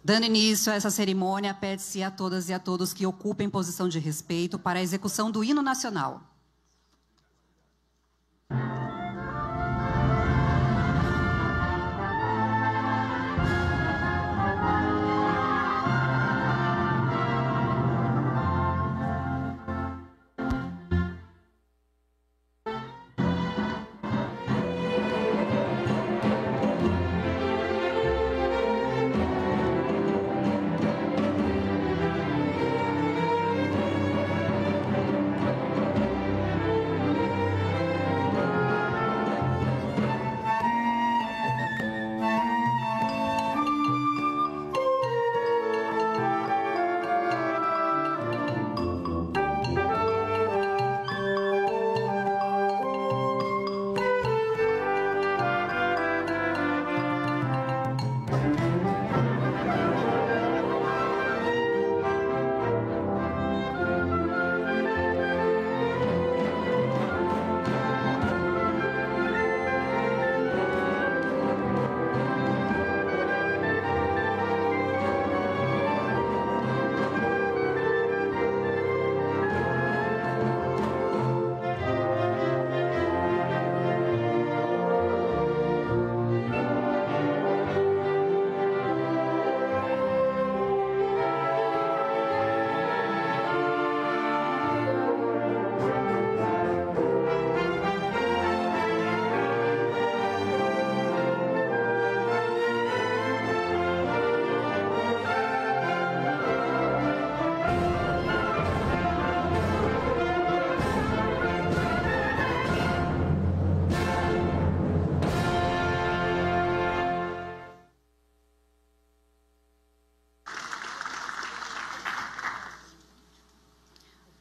Dando início a essa cerimônia, pede-se a todas e a todos que ocupem posição de respeito para a execução do hino nacional.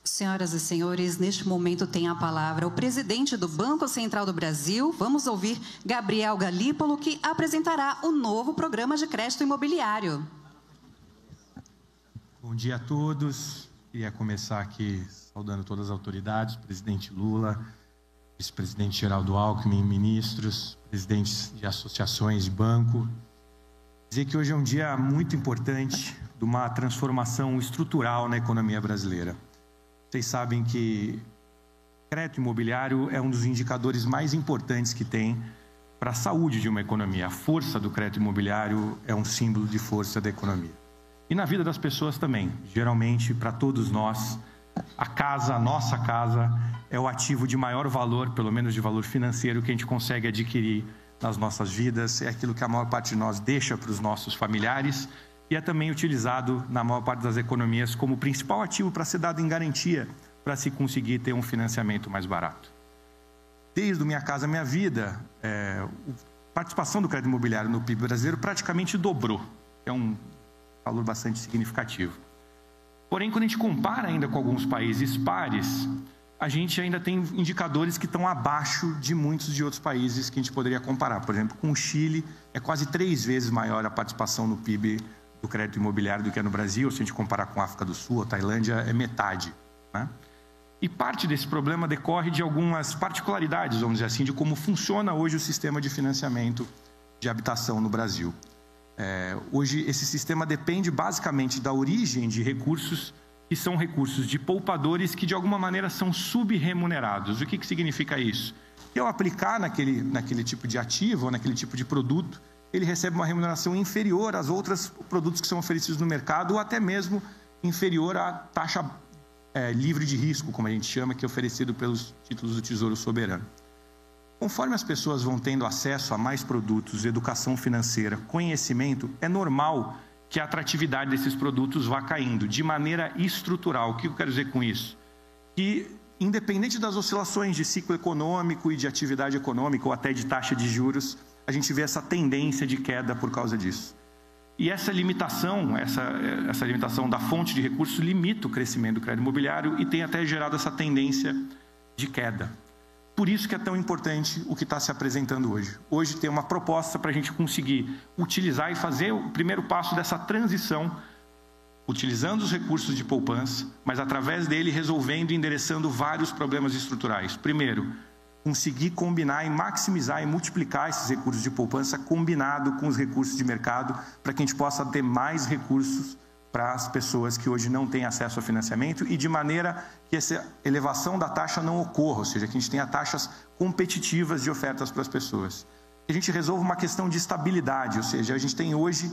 Senhoras e senhores, neste momento tem a palavra o presidente do Banco Central do Brasil. Vamos ouvir Gabriel Galípolo, que apresentará o novo programa de crédito imobiliário. Bom dia a todos. Queria começar aqui saudando todas as autoridades, presidente Lula, vice-presidente Geraldo Alckmin, ministros, presidentes de associações de banco. Dizer que hoje é um dia muito importante de uma transformação estrutural na economia brasileira. Vocês sabem que crédito imobiliário é um dos indicadores mais importantes que tem para a saúde de uma economia. A força do crédito imobiliário é um símbolo de força da economia. E na vida das pessoas também. Geralmente, para todos nós, a nossa casa, é o ativo de maior valor, pelo menos de valor financeiro, que a gente consegue adquirir nas nossas vidas. É aquilo que a maior parte de nós deixa para os nossos familiares e é também utilizado na maior parte das economias como principal ativo para ser dado em garantia, para se conseguir ter um financiamento mais barato. Desde o Minha Casa Minha Vida, a participação do crédito imobiliário no PIB brasileiro praticamente dobrou. É um valor bastante significativo. Porém, quando a gente compara ainda com alguns países pares, a gente ainda tem indicadores que estão abaixo de muitos de outros países que a gente poderia comparar. Por exemplo, com o Chile, é quase 3 vezes maior a participação no PIB do crédito imobiliário do que é no Brasil. Se a gente comparar com a África do Sul, a Tailândia, é metade, né? E parte desse problema decorre de algumas particularidades, vamos dizer assim, de como funciona hoje o sistema de financiamento de habitação no Brasil. Hoje, esse sistema depende basicamente da origem de recursos que são recursos de poupadores que, de alguma maneira, são subremunerados. O que significa isso? Que ao aplicar naquele tipo de ativo ou naquele tipo de produto, ele recebe uma remuneração inferior às outros produtos que são oferecidos no mercado, ou até mesmo inferior à taxa livre de risco, como a gente chama, que é oferecido pelos títulos do Tesouro Soberano. Conforme as pessoas vão tendo acesso a mais produtos, educação financeira, conhecimento, é normal que a atratividade desses produtos vá caindo de maneira estrutural. O que eu quero dizer com isso? Que, independente das oscilações de ciclo econômico e de atividade econômica, ou até de taxa de juros, a gente vê essa tendência de queda por causa disso. E essa limitação da fonte de recursos limita o crescimento do crédito imobiliário e tem até gerado essa tendência de queda. Por isso que é tão importante o que está se apresentando hoje. Hoje tem uma proposta para a gente conseguir utilizar e fazer o primeiro passo dessa transição, utilizando os recursos de poupança, mas através dele resolvendo e endereçando vários problemas estruturais. Primeiro, conseguir combinar e maximizar e multiplicar esses recursos de poupança combinado com os recursos de mercado, para que a gente possa ter mais recursos para as pessoas que hoje não têm acesso ao financiamento e de maneira que essa elevação da taxa não ocorra, ou seja, que a gente tenha taxas competitivas de ofertas para as pessoas. Que a gente resolva uma questão de estabilidade, ou seja, a gente tem hoje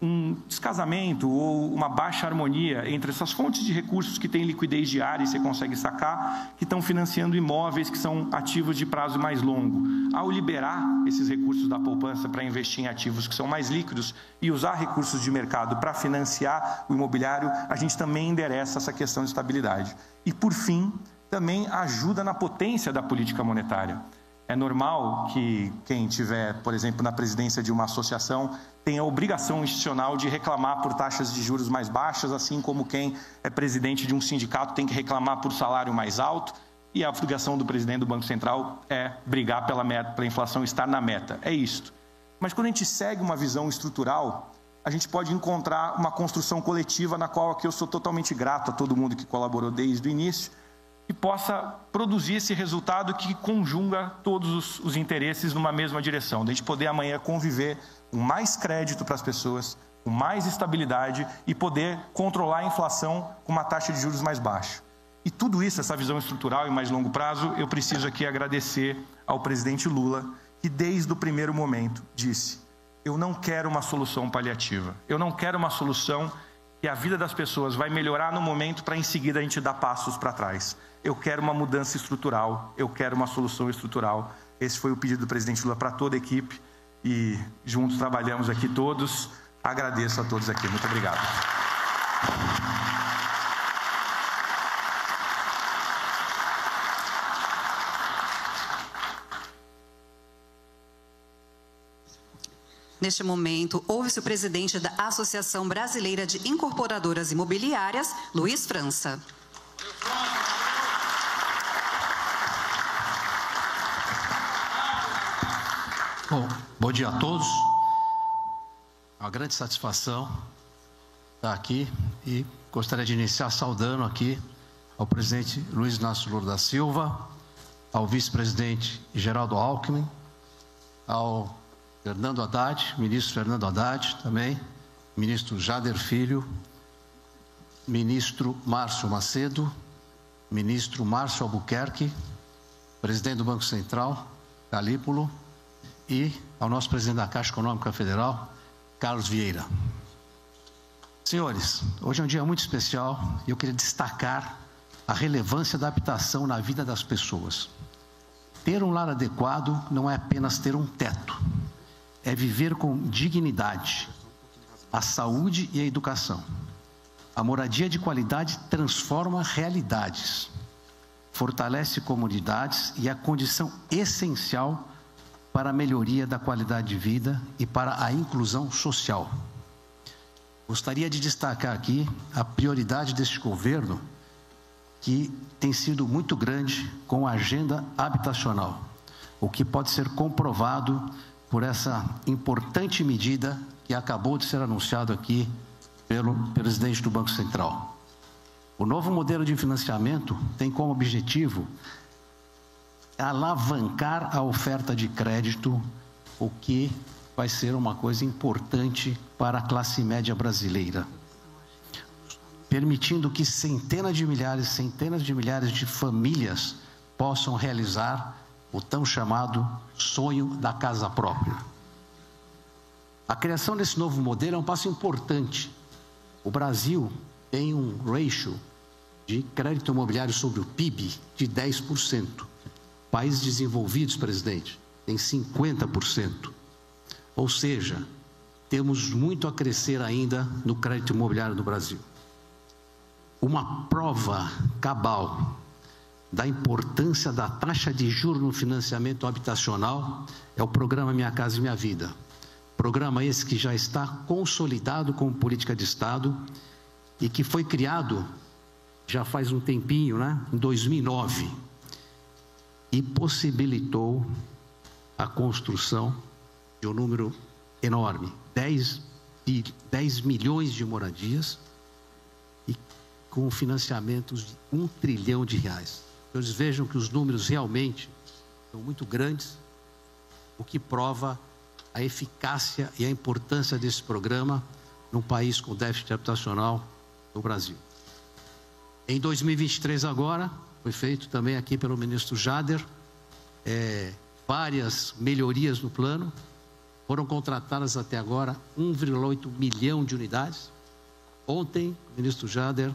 um descasamento ou uma baixa harmonia entre essas fontes de recursos que têm liquidez diária e você consegue sacar, que estão financiando imóveis que são ativos de prazo mais longo. Ao liberar esses recursos da poupança para investir em ativos que são mais líquidos e usar recursos de mercado para financiar o imobiliário, a gente também endereça essa questão de estabilidade. E, por fim, também ajuda na potência da política monetária. É normal que quem tiver, por exemplo, na presidência de uma associação tenha a obrigação institucional de reclamar por taxas de juros mais baixas, assim como quem é presidente de um sindicato tem que reclamar por salário mais alto, e a obrigação do presidente do Banco Central é brigar pela meta, pela inflação estar na meta. É isto. Mas quando a gente segue uma visão estrutural, a gente pode encontrar uma construção coletiva na qual aqui eu sou totalmente grato a todo mundo que colaborou desde o início, e possa produzir esse resultado que conjuga todos os interesses numa mesma direção, de a gente poder amanhã conviver com mais crédito para as pessoas, com mais estabilidade e poder controlar a inflação com uma taxa de juros mais baixa. E tudo isso, essa visão estrutural e mais longo prazo, eu preciso aqui agradecer ao presidente Lula, que desde o primeiro momento disse: eu não quero uma solução paliativa, eu não quero uma solução que a vida das pessoas vai melhorar no momento para em seguida a gente dar passos para trás. Eu quero uma mudança estrutural, eu quero uma solução estrutural. Esse foi o pedido do presidente Lula para toda a equipe e juntos trabalhamos aqui todos. Agradeço a todos aqui. Muito obrigado. Neste momento, ouve-se o presidente da Associação Brasileira de Incorporadoras Imobiliárias, Luiz França. Bom dia a todos. É uma grande satisfação estar aqui e gostaria de iniciar saudando aqui ao presidente Luiz Inácio Lula da Silva, ao vice-presidente Geraldo Alckmin, ao Fernando Haddad, ministro Fernando Haddad também, ministro Jader Filho, ministro Márcio Macedo, ministro Márcio Albuquerque, presidente do Banco Central, Galípolo, e ao nosso presidente da Caixa Econômica Federal, Carlos Vieira. Senhores, hoje é um dia muito especial e eu queria destacar a relevância da habitação na vida das pessoas. Ter um lar adequado não é apenas ter um teto, é viver com dignidade, a saúde e a educação. A moradia de qualidade transforma realidades, fortalece comunidades e é a condição essencial para a melhoria da qualidade de vida e para a inclusão social. Gostaria de destacar aqui a prioridade deste governo, que tem sido muito grande com a agenda habitacional, o que pode ser comprovado por essa importante medida que acabou de ser anunciado aqui pelo presidente do Banco Central. O novo modelo de financiamento tem como objetivo alavancar a oferta de crédito, o que vai ser uma coisa importante para a classe média brasileira, permitindo que centenas de milhares de famílias possam realizar o tão chamado sonho da casa própria. A criação desse novo modelo é um passo importante. O Brasil tem um ratio de crédito imobiliário sobre o PIB de 10%. Países desenvolvidos, presidente, tem 50%. Ou seja, temos muito a crescer ainda no crédito imobiliário do Brasil. Uma prova cabal da importância da taxa de juros no financiamento habitacional é o programa Minha Casa e Minha Vida. Programa esse que já está consolidado como política de Estado e que foi criado já faz um tempinho, né? Em 2009, e possibilitou a construção de um número enorme, 10 milhões de moradias e com financiamentos de R$1 trilhão. Vocês vejam que os números realmente são muito grandes, o que prova a eficácia e a importância desse programa num país com déficit habitacional no Brasil. Em 2023 agora, foi feito também aqui pelo ministro Jader, várias melhorias no plano. Foram contratadas até agora 1,8 milhão de unidades. Ontem, o ministro Jader,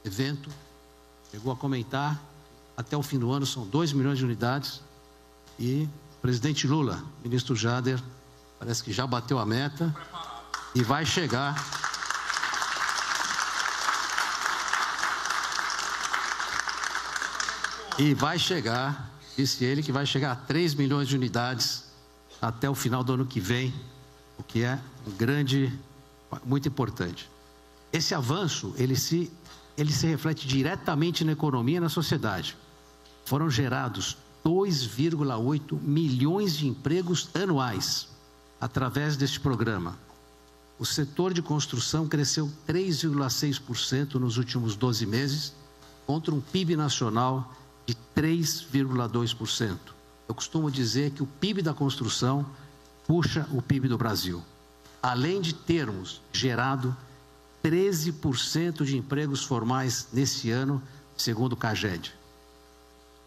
evento, chegou a comentar, até o fim do ano são 2 milhões de unidades. E o presidente Lula, ministro Jader, parece que já bateu a meta e vai chegar. E vai chegar, disse ele, que vai chegar a 3 milhões de unidades até o final do ano que vem, o que é muito importante. Esse avanço, ele se reflete diretamente na economia e na sociedade. Foram gerados 2,8 milhões de empregos anuais através deste programa. O setor de construção cresceu 3,6% nos últimos 12 meses, contra um PIB nacional de 3,2%. Eu costumo dizer que o PIB da construção puxa o PIB do Brasil. Além de termos gerado 13% de empregos formais nesse ano, segundo o CAGED.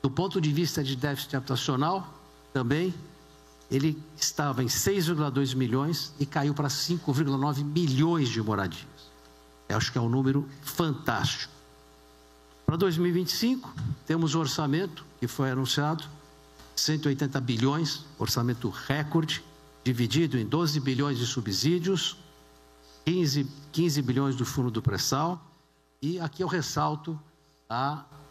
Do ponto de vista de déficit habitacional, também, ele estava em 6,2 milhões e caiu para 5,9 milhões de moradias. Eu acho que é um número fantástico. Para 2025, temos o orçamento que foi anunciado, 180 bilhões, orçamento recorde, dividido em 12 bilhões de subsídios, 15 bilhões do fundo do pré-sal, e aqui eu ressalto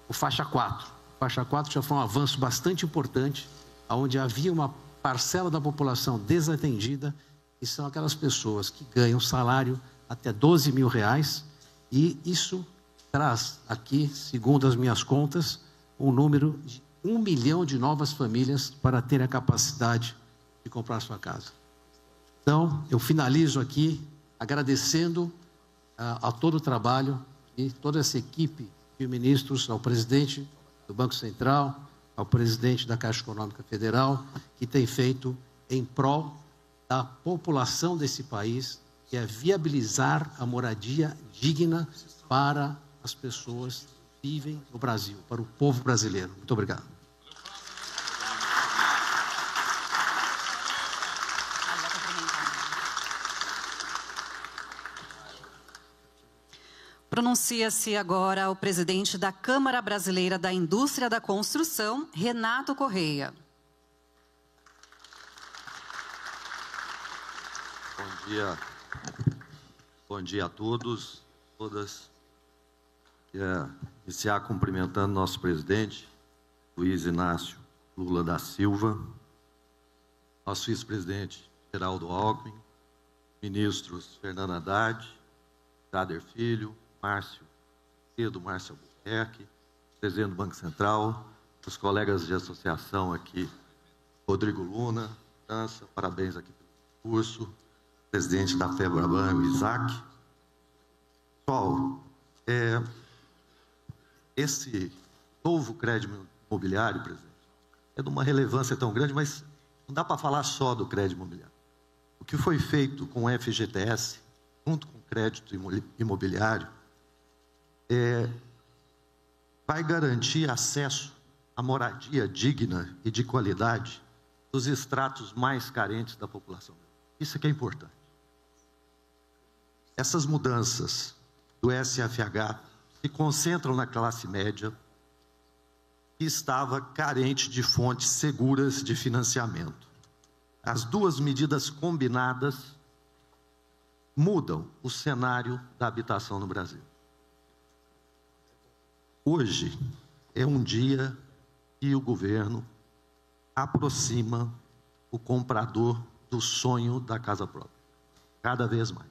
o faixa 4. O faixa 4 já foi um avanço bastante importante, onde havia uma parcela da população desatendida, que são aquelas pessoas que ganham salário até 12 mil reais, e isso traz aqui, segundo as minhas contas, um número de 1 milhão de novas famílias para ter a capacidade de comprar sua casa. Então, eu finalizo aqui agradecendo a todo o trabalho e toda essa equipe de ministros, ao presidente do Banco Central, ao presidente da Caixa Econômica Federal, que tem feito em prol da população desse país, que é viabilizar a moradia digna para as pessoas que vivem no Brasil, para o povo brasileiro. Muito obrigado. Pronuncia-se agora o presidente da Câmara Brasileira da Indústria da Construção, Renato Correia. Bom dia. Bom dia a todos, todas. Quero iniciar cumprimentando nosso presidente, Luiz Inácio Lula da Silva, nosso vice-presidente Geraldo Alckmin, ministros Fernando Haddad, Jader Filho, Márcio Albuquerque, presidente do Banco Central, os colegas de associação aqui, Rodrigo Luna, Dança, parabéns aqui pelo curso, presidente da FEBRABAN, o Isaac. Pessoal, esse novo crédito imobiliário, presidente, é de uma relevância tão grande, mas não dá para falar só do crédito imobiliário. O que foi feito com o FGTS, junto com o crédito imobiliário, vai garantir acesso à moradia digna e de qualidade dos estratos mais carentes da população. Isso é que é importante. Essas mudanças do SFH se concentram na classe média, que estava carente de fontes seguras de financiamento. As duas medidas combinadas mudam o cenário da habitação no Brasil. Hoje é um dia que o governo aproxima o comprador do sonho da casa própria, cada vez mais.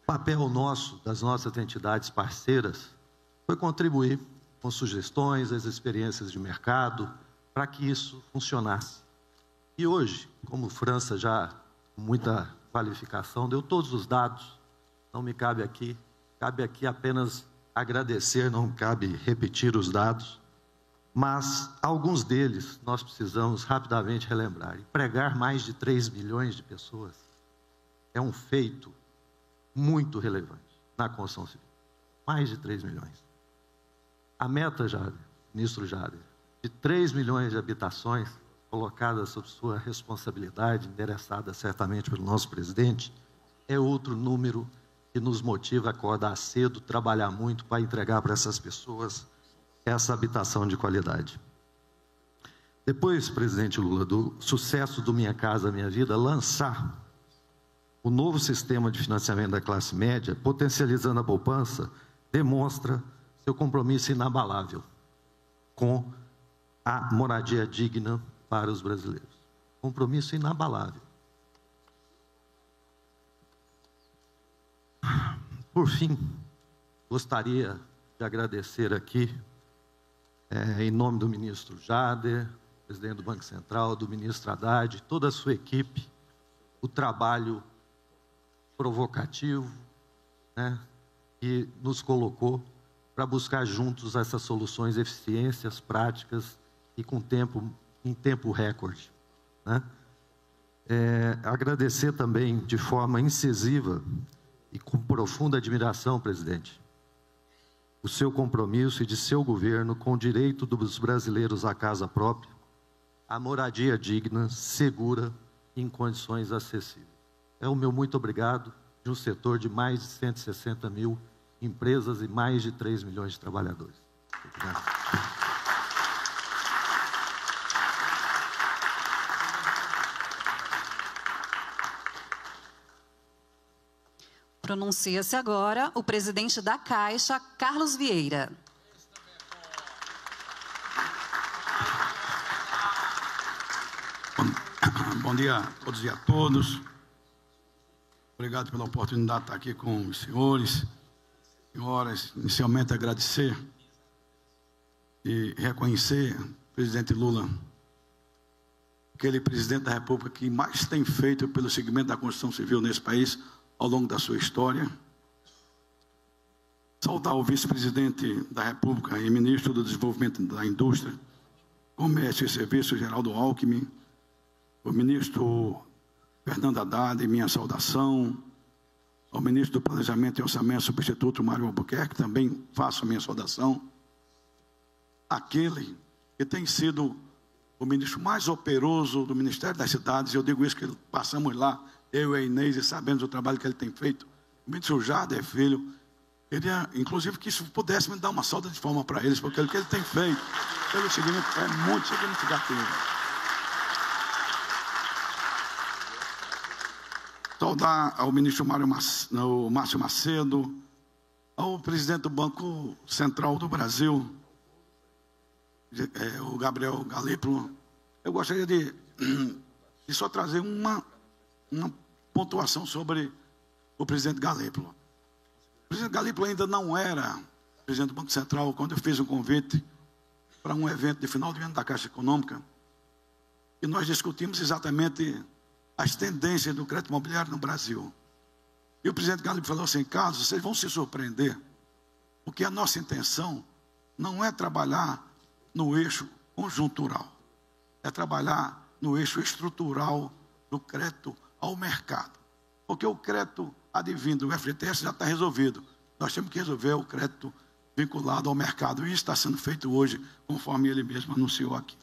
O papel nosso, das nossas entidades parceiras, foi contribuir com sugestões, as experiências de mercado, para que isso funcionasse. E hoje, como França já com muita qualificação, deu todos os dados, não me cabe aqui apenas agradecer, não cabe repetir os dados, mas alguns deles nós precisamos rapidamente relembrar. Empregar mais de 3 milhões de pessoas é um feito muito relevante na construção civil. Mais de 3 milhões. A meta, ministro Jader, de 3 milhões de habitações colocadas sob sua responsabilidade, endereçada certamente pelo nosso presidente, é outro número que nos motiva a acordar cedo, trabalhar muito para entregar para essas pessoas essa habitação de qualidade. Depois, presidente Lula, do sucesso do Minha Casa Minha Vida, lançar o novo sistema de financiamento da classe média, potencializando a poupança, demonstra seu compromisso inabalável com a moradia digna para os brasileiros. Compromisso inabalável. Por fim, gostaria de agradecer aqui, em nome do ministro Jader, presidente do Banco Central, do ministro Haddad, toda a sua equipe, o trabalho provocativo, que nos colocou para buscar juntos essas soluções, eficiências, práticas e em tempo recorde. Agradecer também de forma incisiva e com profunda admiração, presidente, o seu compromisso e de seu governo com o direito dos brasileiros à casa própria, à moradia digna, segura e em condições acessíveis. É o meu muito obrigado de um setor de mais de 160 mil empresas e mais de 3 milhões de trabalhadores. Obrigado. Pronuncia-se agora o presidente da Caixa, Carlos Vieira. Bom dia a todos e a todas. Obrigado pela oportunidade de estar aqui com os senhores. Senhoras, inicialmente agradecer e reconhecer o presidente Lula, aquele presidente da República que mais tem feito pelo segmento da construção civil nesse país ao longo da sua história. Saudar o vice-presidente da República e ministro do Desenvolvimento da Indústria, Comércio e Serviços, Geraldo Alckmin, o ministro Fernando Haddad, minha saudação, ao ministro do Planejamento e Orçamento, substituto Mário Albuquerque, também faço a minha saudação. Aquele que tem sido o ministro mais operoso do Ministério das Cidades, eu digo isso que passamos lá, eu e a Inês, e sabemos o trabalho que ele tem feito. O ministro Jader Filho, queria, inclusive, que se pudesse me dar uma salva de palmas para eles, porque o que ele tem feito, pelo seguinte, é muito significativo. Saudar ao ministro Márcio Macedo, ao presidente do Banco Central do Brasil, o Gabriel Galípolo. Eu gostaria de só trazer uma pontuação sobre o presidente Galípolo. O presidente Galípolo ainda não era presidente do Banco Central quando eu fiz um convite para um evento de final de ano da Caixa Econômica, e nós discutimos exatamente as tendências do crédito imobiliário no Brasil. E o presidente Galípolo falou assim: Carlos, vocês vão se surpreender, porque a nossa intenção não é trabalhar no eixo conjuntural, é trabalhar no eixo estrutural do crédito ao mercado. Porque o crédito advindo do FGTS já está resolvido. Nós temos que resolver o crédito vinculado ao mercado. E isso está sendo feito hoje, conforme ele mesmo anunciou aqui.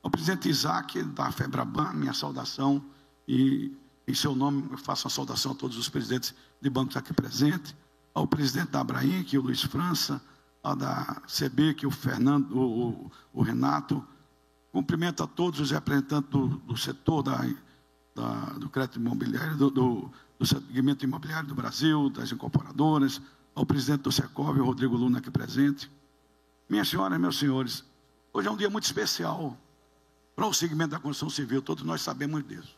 Ao presidente Isaac, da FEBRABAN, minha saudação. E em seu nome eu faço uma saudação a todos os presidentes de bancos aqui presentes. Ao presidente da Abraim, que é o Luiz França. Ao da CB, o Fernando, o Renato. Cumprimento a todos os representantes do setor do crédito imobiliário, do segmento imobiliário do Brasil, das incorporadoras, ao presidente do Secov, o Rodrigo Luna, aqui presente. Minhas senhoras e meus senhores, hoje é um dia muito especial para o segmento da construção civil, todos nós sabemos disso.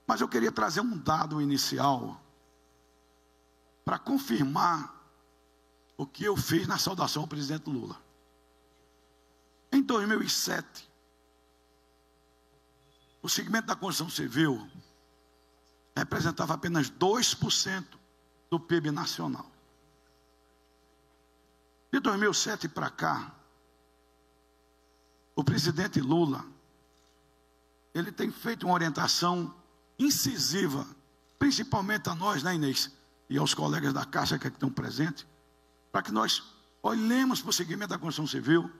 Mas eu queria trazer um dado inicial para confirmar o que eu fiz na saudação ao presidente Lula. Em 2007, o segmento da construção civil representava apenas 2% do PIB nacional. De 2007 para cá, o presidente Lula, ele tem feito uma orientação incisiva, principalmente a nós, né, Inês, e aos colegas da Caixa que estão presentes, para que nós olhemos para o segmento da construção civil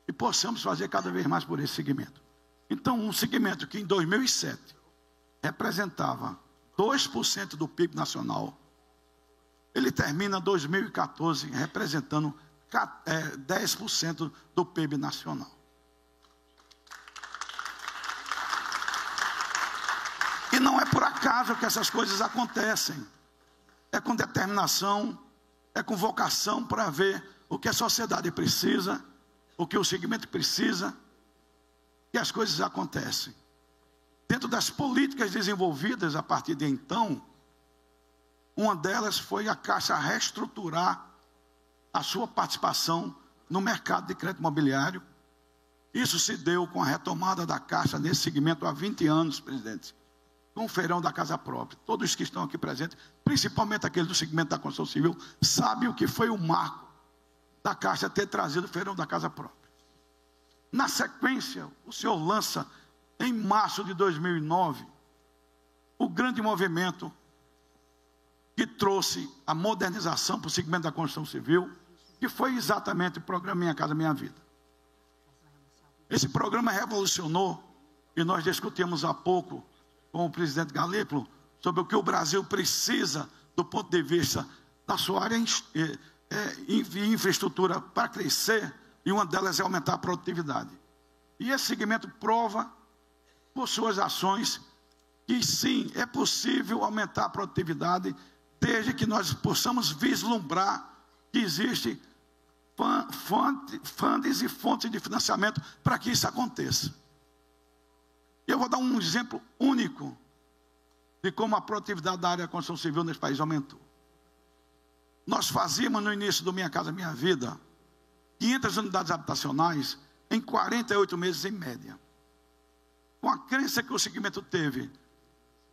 e possamos fazer cada vez mais por esse segmento. Então, um segmento que em 2007 representava 2% do PIB nacional, ele termina 2014 representando 10% do PIB nacional. E não é por acaso que essas coisas acontecem. É com determinação, é com vocação para ver o que a sociedade precisa, o que o segmento precisa, que as coisas acontecem. Dentro das políticas desenvolvidas a partir de então, uma delas foi a Caixa reestruturar a sua participação no mercado de crédito imobiliário. Isso se deu com a retomada da Caixa nesse segmento há 20 anos, presidente, com o feirão da casa própria. Todos que estão aqui presentes, principalmente aqueles do segmento da construção civil, sabem o que foi o marco da Caixa ter trazido o feirão da casa própria. Na sequência, o senhor lança, em março de 2009, o grande movimento que trouxe a modernização para o segmento da construção civil, que foi exatamente o programa Minha Casa Minha Vida. Esse programa revolucionou, e nós discutimos há pouco com o presidente Galípolo, sobre o que o Brasil precisa do ponto de vista da sua área de infraestrutura para crescer, e uma delas é aumentar a produtividade. E esse segmento prova, por suas ações, que sim, é possível aumentar a produtividade, desde que nós possamos vislumbrar que existe fundos e fontes de financiamento para que isso aconteça. Eu vou dar um exemplo único de como a produtividade da área da construção civil nesse país aumentou. Nós fazíamos no início do Minha Casa Minha Vida 500 unidades habitacionais em 48 meses em média. Com a crença que o segmento teve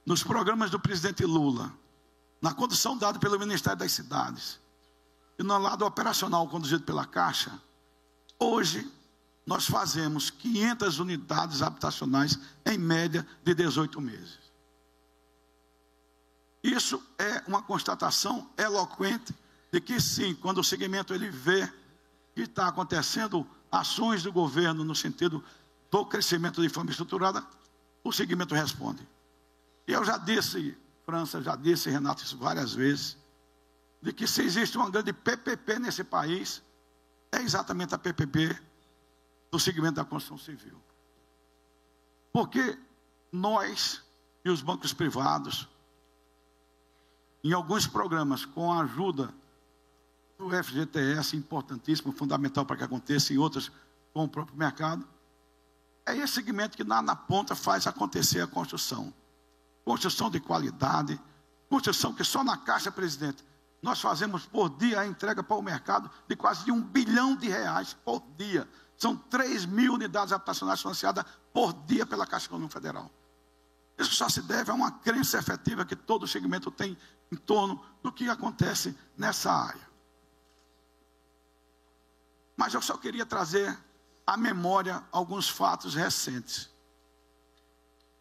nos programas do presidente Lula, na condução dada pelo Ministério das Cidades e no lado operacional conduzido pela Caixa, hoje nós fazemos 500 unidades habitacionais em média de 18 meses. Isso é uma constatação eloquente de que sim, quando o segmento ele vê que está acontecendo ações do governo no sentido do crescimento de forma estruturada, o segmento responde. E eu já disse, França, já disse, Renato, isso várias vezes, de que se existe uma grande PPP nesse país, é exatamente a PPP do segmento da construção civil. Porque nós e os bancos privados, em alguns programas, com a ajuda do FGTS, importantíssimo, fundamental para que aconteça, e outros com o próprio mercado, é esse segmento que na ponta faz acontecer a construção. Construção de qualidade, construção que só na Caixa, presidente, nós fazemos por dia a entrega para o mercado de quase R$1 bilhão por dia. São 3.000 unidades habitacionais financiadas por dia pela Caixa Econômica Federal. Isso só se deve a uma crença efetiva que todo segmento tem em torno do que acontece nessa área. Mas eu só queria trazer à memória alguns fatos recentes.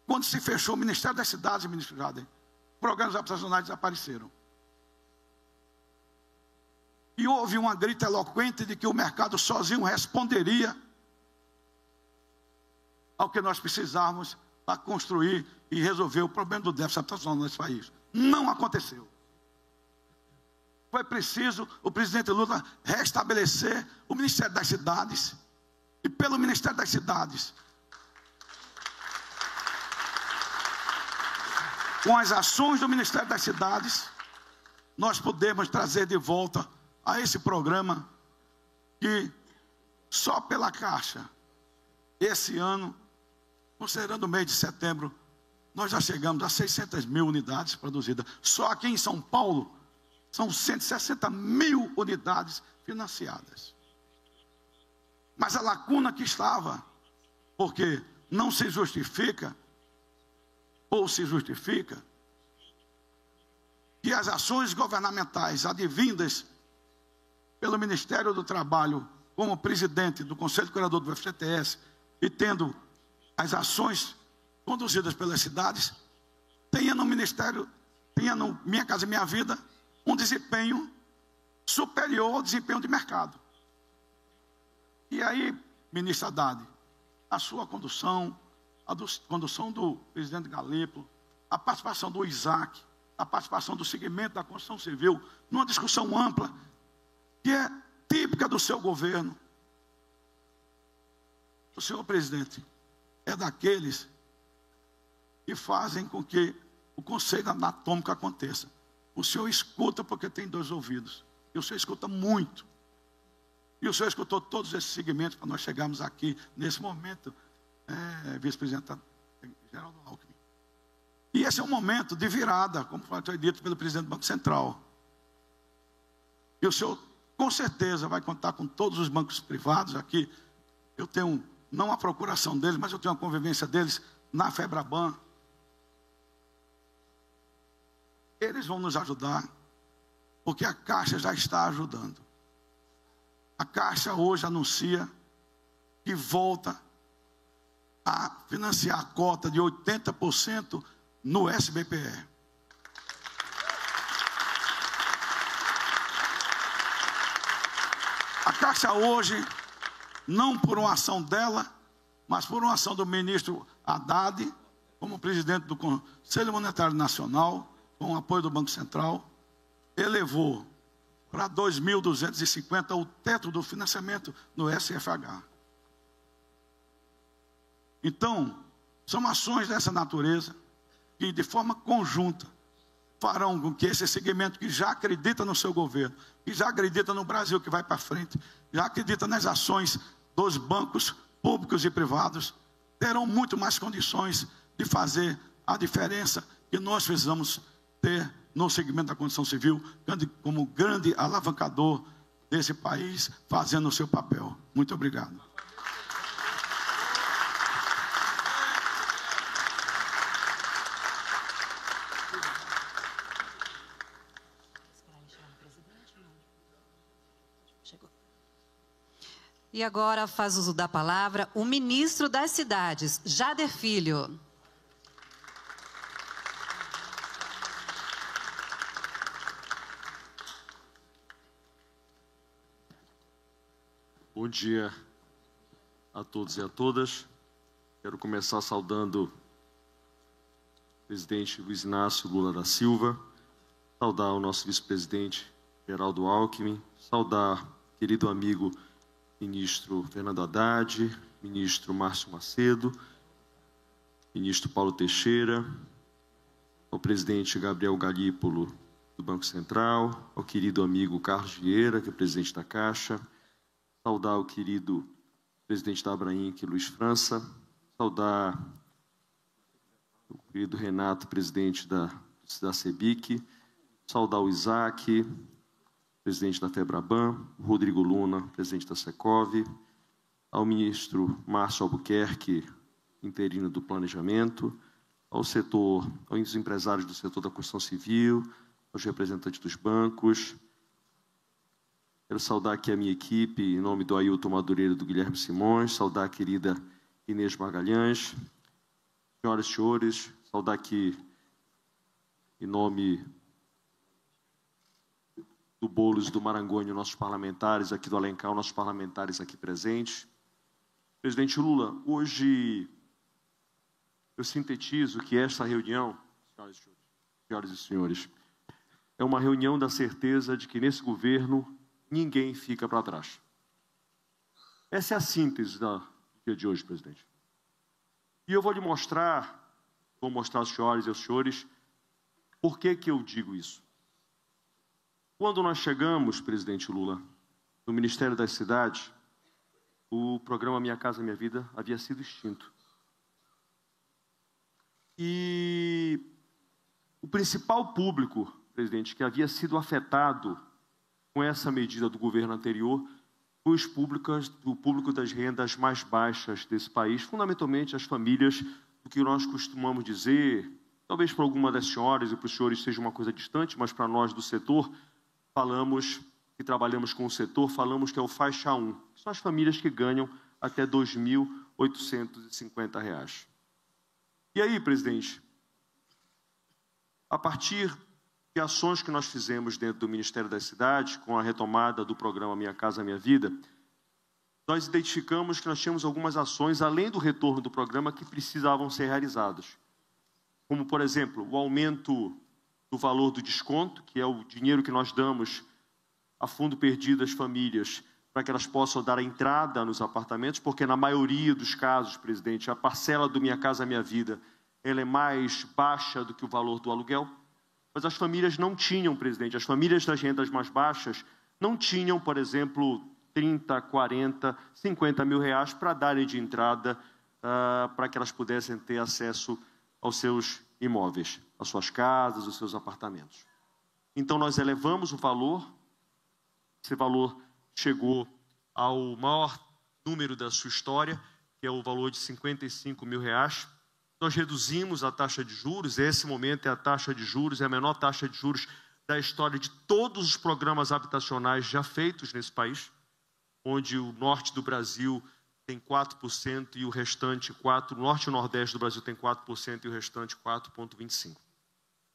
Quando se fechou o Ministério das Cidades, ministro Jader, programas habitacionais desapareceram. E houve uma grita eloquente de que o mercado sozinho responderia ao que nós precisávamos para construir e resolver o problema do déficit habitacional nesse país. Não aconteceu. Foi preciso o presidente Lula restabelecer o Ministério das Cidades. E pelo Ministério das Cidades, com as ações do Ministério das Cidades, nós podemos trazer de volta a esse programa que só pela Caixa, esse ano, considerando o mês de setembro, nós já chegamos a 600.000 unidades produzidas. Só aqui em São Paulo, são 160.000 unidades financiadas. Mas a lacuna que estava, porque não se justifica, ou se justifica, que as ações governamentais advindas pelo Ministério do Trabalho como presidente do Conselho Curador do FGTS e tendo as ações conduzidas pelas cidades, tenha no Ministério, tenha no Minha Casa Minha Vida, um desempenho superior ao desempenho de mercado. E aí, ministro Haddad, a sua condução, condução do presidente Galípolo, a participação do Isaac, a participação do segmento da construção civil, numa discussão ampla, que é típica do seu governo. O senhor presidente é daqueles que fazem com que o conselho anatômico aconteça. O senhor escuta porque tem 2 ouvidos. E o senhor escuta muito. E o senhor escutou todos esses segmentos para nós chegarmos aqui, nesse momento, vice-presidente Geraldo Alckmin. E esse é um momento de virada, como foi dito pelo presidente do Banco Central. E o senhor, com certeza, vai contar com todos os bancos privados aqui. Eu tenho, não a procuração deles, mas eu tenho a convivência deles na FEBRABAN. Eles vão nos ajudar, porque a Caixa já está ajudando. A Caixa hoje anuncia que volta a financiar a cota de 80% no SBPE. A Caixa hoje, não por uma ação dela, mas por uma ação do ministro Haddad, como presidente do Conselho Monetário Nacional, com o apoio do Banco Central, elevou para 2.250 o teto do financiamento no SFH. Então, são ações dessa natureza que, de forma conjunta, farão com que esse segmento que já acredita no seu governo, que já acredita no Brasil que vai para frente, já acredita nas ações dos bancos públicos e privados, terão muito mais condições de fazer a diferença que nós precisamos ter no segmento da construção civil, como grande alavancador desse país, fazendo o seu papel. Muito obrigado. E agora faz uso da palavra o ministro das Cidades, Jader Filho. Bom dia a todos e a todas. Quero começar saudando o presidente Luiz Inácio Lula da Silva, saudar o nosso vice-presidente Geraldo Alckmin, saudar o querido amigo ministro Fernando Haddad, ministro Márcio Macedo, ministro Paulo Teixeira, ao presidente Gabriel Galípolo do Banco Central, ao querido amigo Carlos Vieira, que é presidente da Caixa, saudar o querido presidente da Abrainc, Luiz França, saudar o querido Renato, presidente da CEBIC, saudar o Isaac, presidente da FEBRABAN, o Rodrigo Luna, presidente da Secov, ao ministro Márcio Albuquerque, interino do Planejamento, aos empresários do setor da construção civil, aos representantes dos bancos. Quero saudar aqui a minha equipe, em nome do Ailton Madureira e do Guilherme Simões, saudar a querida Inês Magalhães, senhoras e senhores, saudar aqui, em nome do Boulos e do Marangoni, nossos parlamentares aqui do Alencar, nossos parlamentares aqui presentes. Presidente Lula, hoje eu sintetizo que esta reunião, senhoras e senhores, é uma reunião da certeza de que nesse governo ninguém fica para trás. Essa é a síntese do dia de hoje, presidente. E eu vou mostrar às senhoras e aos senhores por que eu digo isso. Quando nós chegamos, presidente Lula, no Ministério das Cidades, o programa Minha Casa Minha Vida havia sido extinto. E o principal público, presidente, que havia sido afetado com essa medida do governo anterior foi o público das rendas mais baixas desse país, fundamentalmente as famílias, do que nós costumamos dizer, talvez para alguma das senhoras e para os senhores seja uma coisa distante, mas para nós do setor, falamos que trabalhamos com o setor, falamos que é o faixa 1, que são as famílias que ganham até R$ 2.850. E aí, presidente, a partir de ações que nós fizemos dentro do Ministério das Cidades, com a retomada do programa Minha Casa Minha Vida, nós identificamos que nós tínhamos algumas ações, além do retorno do programa, que precisavam ser realizadas. Como, por exemplo, o aumento do valor do desconto, que é o dinheiro que nós damos a fundo perdido às famílias, para que elas possam dar a entrada nos apartamentos, porque na maioria dos casos, presidente, a parcela do Minha Casa Minha Vida, ela é mais baixa do que o valor do aluguel. Mas as famílias não tinham, presidente, as famílias das rendas mais baixas não tinham, por exemplo, 30, 40, 50 mil reais para darem de entrada para que elas pudessem ter acesso aos seus imóveis, às suas casas, aos seus apartamentos. Então, nós elevamos o valor, esse valor chegou ao maior número da sua história, que é o valor de 55 mil reais. Nós reduzimos a taxa de juros, esse momento é a taxa de juros, é a menor taxa de juros da história de todos os programas habitacionais já feitos nesse país, onde o norte do Brasil tem 4% e o restante 4%, o norte e o nordeste do Brasil tem 4% e o restante 4,25%.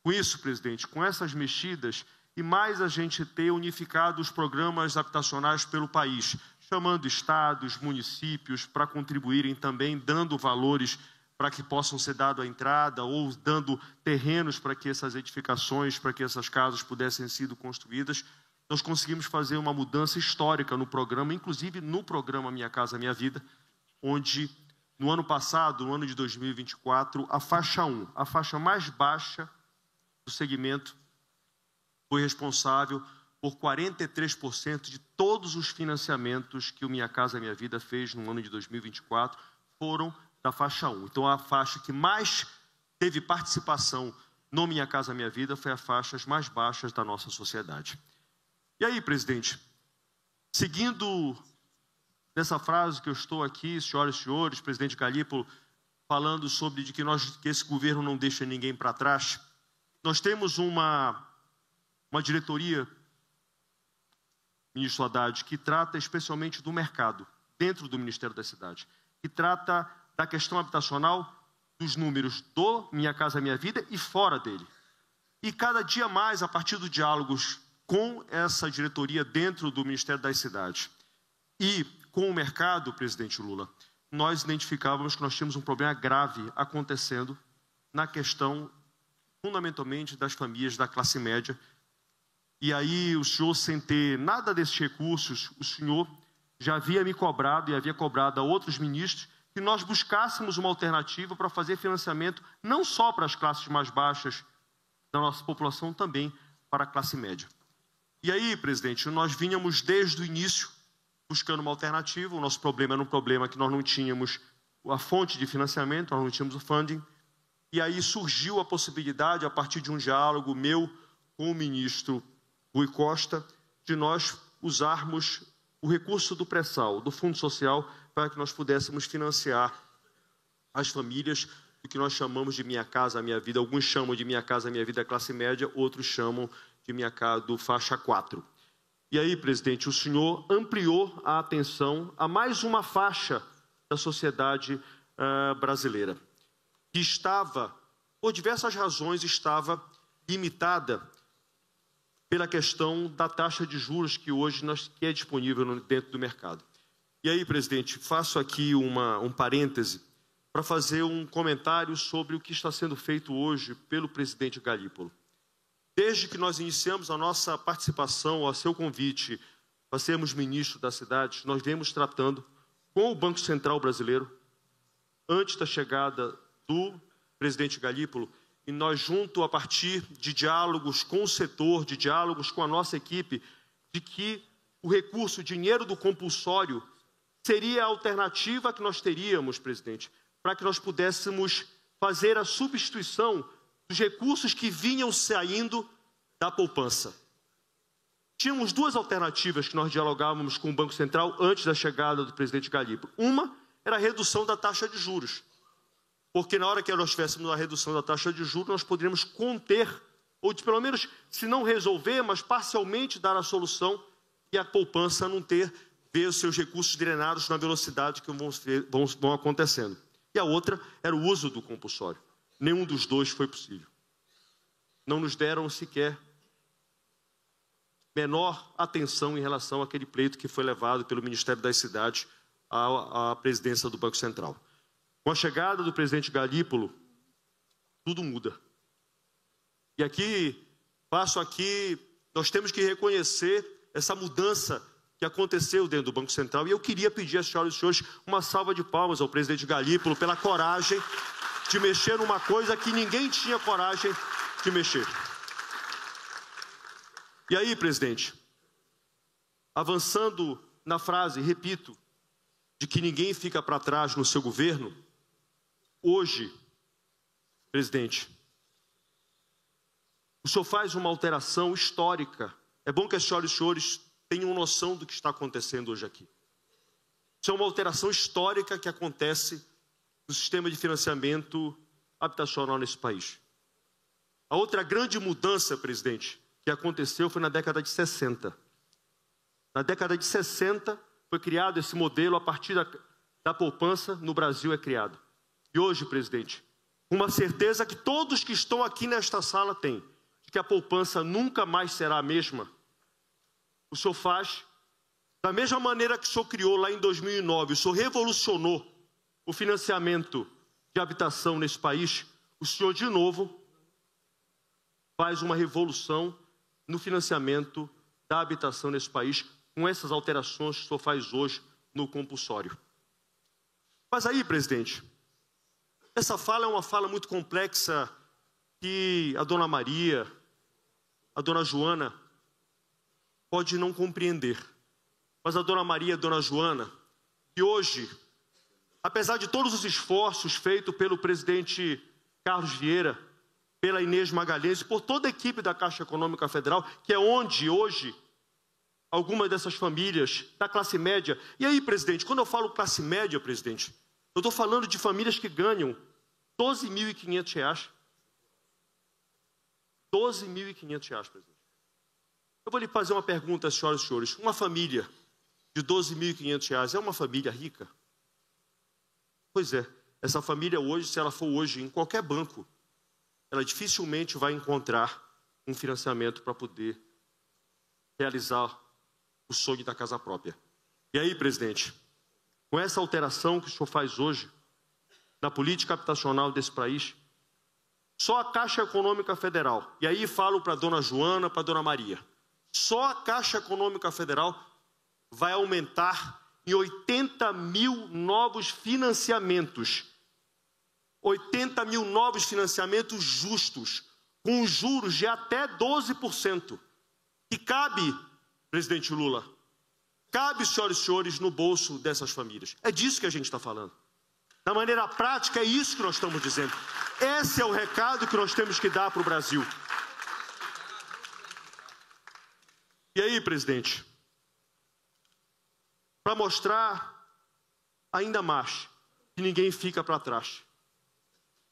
Com isso, presidente, com essas mexidas, e mais a gente ter unificado os programas habitacionais pelo país, chamando estados, municípios, para contribuírem também, dando valores para que possam ser dado a entrada ou dando terrenos para que essas edificações, para que essas casas pudessem ser construídas, nós conseguimos fazer uma mudança histórica no programa, inclusive no programa Minha Casa Minha Vida, onde no ano passado, no ano de 2024, a faixa 1, a faixa mais baixa do segmento, foi responsável por 43% de todos os financiamentos que o Minha Casa Minha Vida fez no ano de 2024, foram da faixa 1. Então, a faixa que mais teve participação no Minha Casa Minha Vida foi as faixas mais baixas da nossa sociedade. E aí, presidente, seguindo nessa frase que eu estou aqui, senhoras e senhores, presidente Galípolo, falando sobre que esse governo não deixa ninguém para trás, nós temos uma diretoria, ministro Haddad, que trata especialmente do mercado, dentro do Ministério da Cidade, que trata da questão habitacional, dos números do Minha Casa Minha Vida e fora dele. E cada dia mais, a partir dos diálogos com essa diretoria dentro do Ministério das Cidades e com o mercado, presidente Lula, nós identificávamos que nós tínhamos um problema grave acontecendo na questão, fundamentalmente, das famílias da classe média. E aí, o senhor, sem ter nada desses recursos, o senhor já havia me cobrado e havia cobrado a outros ministros que nós buscássemos uma alternativa para fazer financiamento não só para as classes mais baixas da nossa população, também para a classe média. E aí, presidente, nós vínhamos desde o início buscando uma alternativa. O nosso problema era um problema que nós não tínhamos a fonte de financiamento, nós não tínhamos o funding. E aí surgiu a possibilidade, a partir de um diálogo meu com o ministro Rui Costa, de nós usarmos o recurso do pré-sal, do Fundo Social, para que nós pudéssemos financiar as famílias do que nós chamamos de Minha Casa Minha Vida. Alguns chamam de Minha Casa Minha Vida classe média, outros chamam de Minha Casa do faixa 4. E aí, presidente, o senhor ampliou a atenção a mais uma faixa da sociedade brasileira, que estava, por diversas razões, estava limitada pela questão da taxa de juros que hoje que é disponível dentro do mercado. E aí, presidente, faço aqui um parêntese para fazer um comentário sobre o que está sendo feito hoje pelo presidente Galípolo. Desde que nós iniciamos a nossa participação, a seu convite, para sermos ministro da cidade, nós viemos tratando com o Banco Central Brasileiro, antes da chegada do presidente Galípolo, e nós junto, a partir de diálogos com o setor, de diálogos com a nossa equipe, de que o recurso, o dinheiro do compulsório, seria a alternativa que nós teríamos, presidente, para que nós pudéssemos fazer a substituição dos recursos que vinham saindo da poupança. Tínhamos duas alternativas que nós dialogávamos com o Banco Central antes da chegada do presidente Galípolo. Uma era a redução da taxa de juros, porque na hora que nós tivéssemos a redução da taxa de juros, nós poderíamos conter, ou pelo menos, se não resolver, mas parcialmente dar a solução e a poupança não ver os seus recursos drenados na velocidade que vão acontecendo. E a outra era o uso do compulsório. Nenhum dos dois foi possível. Não nos deram sequer menor atenção em relação àquele pleito que foi levado pelo Ministério das Cidades à presidência do Banco Central. Com a chegada do presidente Galípolo, tudo muda. E aqui, nós temos que reconhecer essa mudança que aconteceu dentro do Banco Central. E eu queria pedir às senhoras e senhores uma salva de palmas ao presidente Galípolo pela coragem de mexer numa coisa que ninguém tinha coragem de mexer. E aí, presidente, avançando na frase, repito, de que ninguém fica para trás no seu governo, hoje, presidente, o senhor faz uma alteração histórica. É bom que as senhoras e senhores tenham noção do que está acontecendo hoje aqui. Isso é uma alteração histórica que acontece no sistema de financiamento habitacional nesse país. A outra grande mudança, presidente, que aconteceu foi na década de 60. Na década de 60 foi criado esse modelo, a partir da poupança no Brasil é criado. E hoje, presidente, uma certeza que todos que estão aqui nesta sala têm, de que a poupança nunca mais será a mesma. O senhor faz da mesma maneira que o senhor criou lá em 2009, o senhor revolucionou o financiamento de habitação nesse país, o senhor de novo faz uma revolução no financiamento da habitação nesse país, com essas alterações que o senhor faz hoje no compulsório. Mas aí, presidente, essa fala é uma fala muito complexa que a dona Maria, a dona Joana, pode não compreender. Mas a dona Maria e a dona Joana, que hoje, apesar de todos os esforços feitos pelo presidente Carlos Vieira, pela Inês Magalhães e por toda a equipe da Caixa Econômica Federal, que é onde hoje algumas dessas famílias da classe média... E aí, presidente, quando eu falo classe média, presidente, eu estou falando de famílias que ganham R$ 12.500. R$ 12.500, presidente. Eu vou lhe fazer uma pergunta, senhoras e senhores. Uma família de R$ 12.500 é uma família rica? Pois é. Essa família hoje, se ela for hoje em qualquer banco, ela dificilmente vai encontrar um financiamento para poder realizar o sonho da casa própria. E aí, presidente, com essa alteração que o senhor faz hoje na política habitacional desse país, só a Caixa Econômica Federal, e aí falo para a dona Joana, para a dona Maria, só a Caixa Econômica Federal vai aumentar em 80 mil novos financiamentos. 80 mil novos financiamentos justos, com juros de até 12%. E cabe, presidente Lula, cabe, senhoras e senhores, no bolso dessas famílias. É disso que a gente está falando. Da maneira prática, é isso que nós estamos dizendo. Esse é o recado que nós temos que dar para o Brasil. E aí, presidente, para mostrar ainda mais que ninguém fica para trás,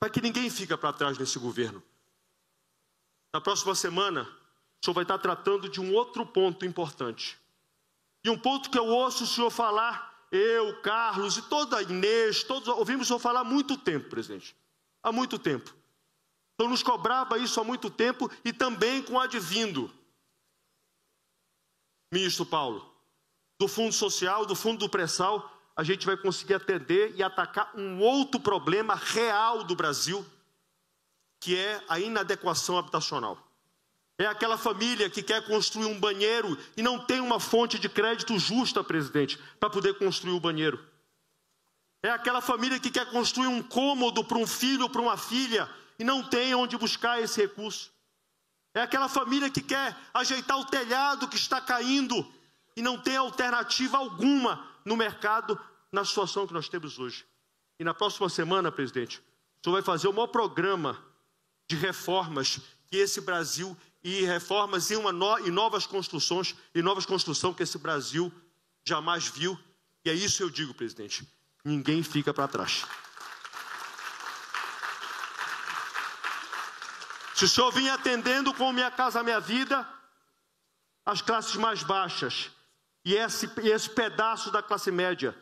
para que ninguém fica para trás nesse governo, na próxima semana, o senhor vai estar tratando de um outro ponto importante. E um ponto que eu ouço o senhor falar, eu, Carlos e toda a Inês, todos ouvimos o senhor falar há muito tempo, presidente. Há muito tempo. O senhor nos cobrava isso há muito tempo e também com o advindo, ministro Paulo, do Fundo Social, do Fundo do Pré-Sal, a gente vai conseguir atender e atacar um outro problema real do Brasil, que é a inadequação habitacional. É aquela família que quer construir um banheiro e não tem uma fonte de crédito justa, presidente, para poder construir o banheiro. É aquela família que quer construir um cômodo para um filho ou para uma filha e não tem onde buscar esse recurso. É aquela família que quer ajeitar o telhado que está caindo e não tem alternativa alguma no mercado, na situação que nós temos hoje. E na próxima semana, presidente, o senhor vai fazer o maior programa de reformas que esse Brasil, e reformas e novas construções que esse Brasil jamais viu. E é isso que eu digo, presidente, ninguém fica para trás. Se o senhor vinha atendendo com Minha Casa Minha Vida as classes mais baixas e esse pedaço da classe média.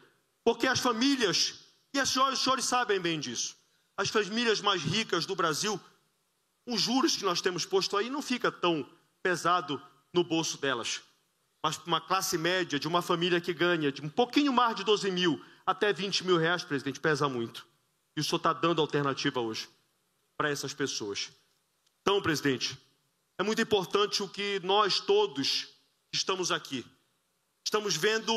Porque as famílias, e os senhores sabem bem disso, as famílias mais ricas do Brasil, os juros que nós temos posto aí não fica tão pesado no bolso delas. Mas uma classe média de uma família que ganha de um pouquinho mais de 12 mil até 20 mil reais, presidente, pesa muito. E o senhor está dando alternativa hoje para essas pessoas. Então, presidente, é muito importante o que nós todos estamos aqui. Estamos vendo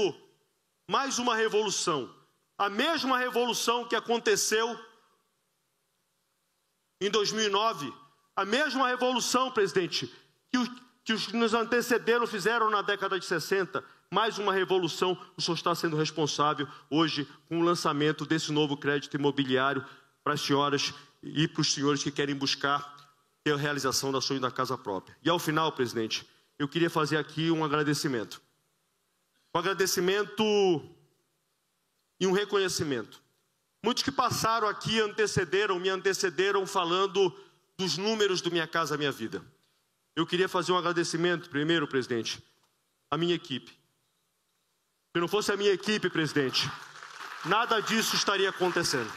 mais uma revolução. A mesma revolução que aconteceu em 2009. A mesma revolução, presidente, que os que nos antecederam fizeram na década de 60. Mais uma revolução. O senhor está sendo responsável hoje com o lançamento desse novo crédito imobiliário para as senhoras e para os senhores que querem buscar a realização da sonho da casa própria. E ao final, presidente, eu queria fazer aqui um agradecimento. Um agradecimento e um reconhecimento. Muitos que passaram aqui me antecederam falando dos números do Minha Casa Minha Vida. Eu queria fazer um agradecimento, primeiro, presidente, à minha equipe. Se não fosse a minha equipe, presidente, nada disso estaria acontecendo.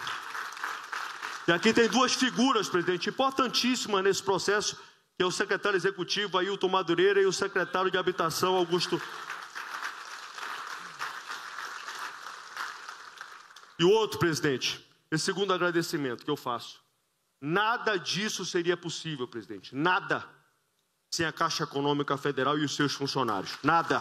E aqui tem duas figuras, presidente, importantíssimas nesse processo, que é o secretário executivo Ailton Madureira e o secretário de Habitação Augusto. E o outro, presidente, esse segundo agradecimento que eu faço. Nada disso seria possível, presidente. Nada. Sem a Caixa Econômica Federal e os seus funcionários. Nada.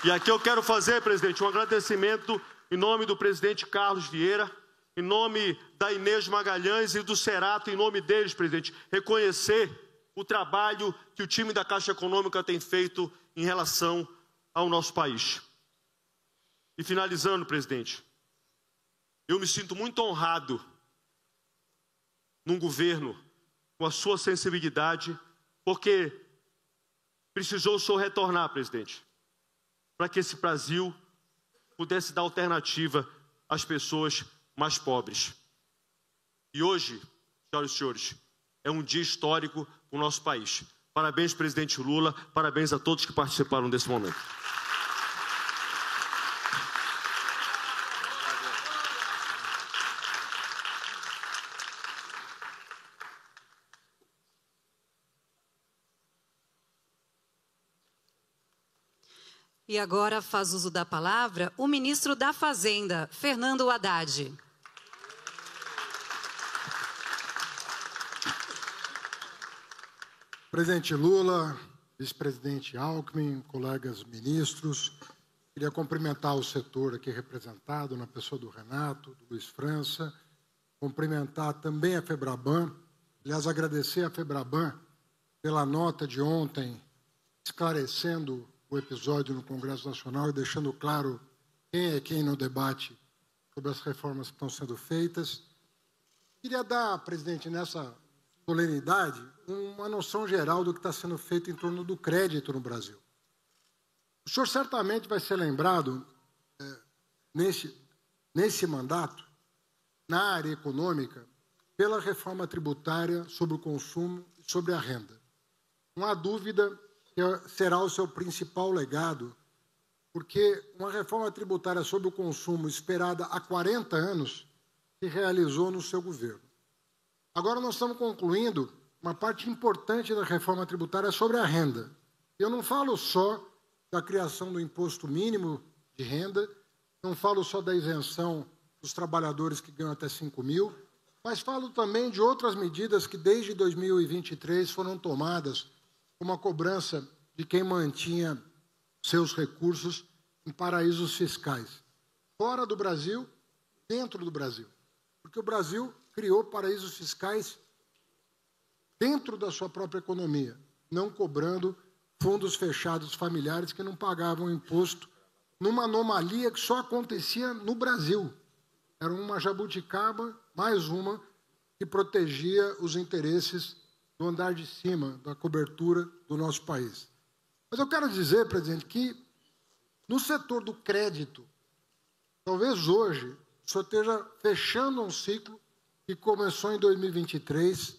E aqui eu quero fazer, presidente, um agradecimento em nome do presidente Carlos Vieira, em nome da Inês Magalhães e do Serato, em nome deles, presidente, reconhecer o trabalho que o time da Caixa Econômica tem feito em relação ao nosso país. E finalizando, presidente, eu me sinto muito honrado num governo com a sua sensibilidade, porque precisou o senhor retornar, presidente, para que esse Brasil pudesse dar alternativa às pessoas mais pobres. E hoje, senhoras e senhores, é um dia histórico para o nosso país. Parabéns, presidente Lula, parabéns a todos que participaram desse momento. E agora faz uso da palavra o ministro da Fazenda, Fernando Haddad. Presidente Lula, vice-presidente Alckmin, colegas ministros, queria cumprimentar o setor aqui representado, na pessoa do Renato, do Luiz França, cumprimentar também a FEBRABAN, aliás, agradecer a FEBRABAN pela nota de ontem, esclarecendo o episódio no Congresso Nacional e deixando claro quem é quem no debate sobre as reformas que estão sendo feitas. Queria dar, presidente, nessa solenidade, uma noção geral do que está sendo feito em torno do crédito no Brasil. O senhor certamente vai ser lembrado, nesse mandato, na área econômica, pela reforma tributária sobre o consumo e sobre a renda. Não há dúvida que será o seu principal legado, porque uma reforma tributária sobre o consumo esperada há 40 anos se realizou no seu governo. Agora nós estamos concluindo uma parte importante da reforma tributária sobre a renda. Eu não falo só da criação do imposto mínimo de renda, não falo só da isenção dos trabalhadores que ganham até 5 mil, mas falo também de outras medidas que desde 2023 foram tomadas, como a cobrança de quem mantinha seus recursos em paraísos fiscais, fora do Brasil, dentro do Brasil. Porque o Brasil criou paraísos fiscais dentro da sua própria economia, não cobrando fundos fechados familiares que não pagavam imposto, numa anomalia que só acontecia no Brasil. Era uma jabuticaba, mais uma, que protegia os interesses do andar de cima, da cobertura do nosso país. Mas eu quero dizer, presidente, que no setor do crédito, talvez hoje, o senhor esteja fechando um ciclo que começou em 2023,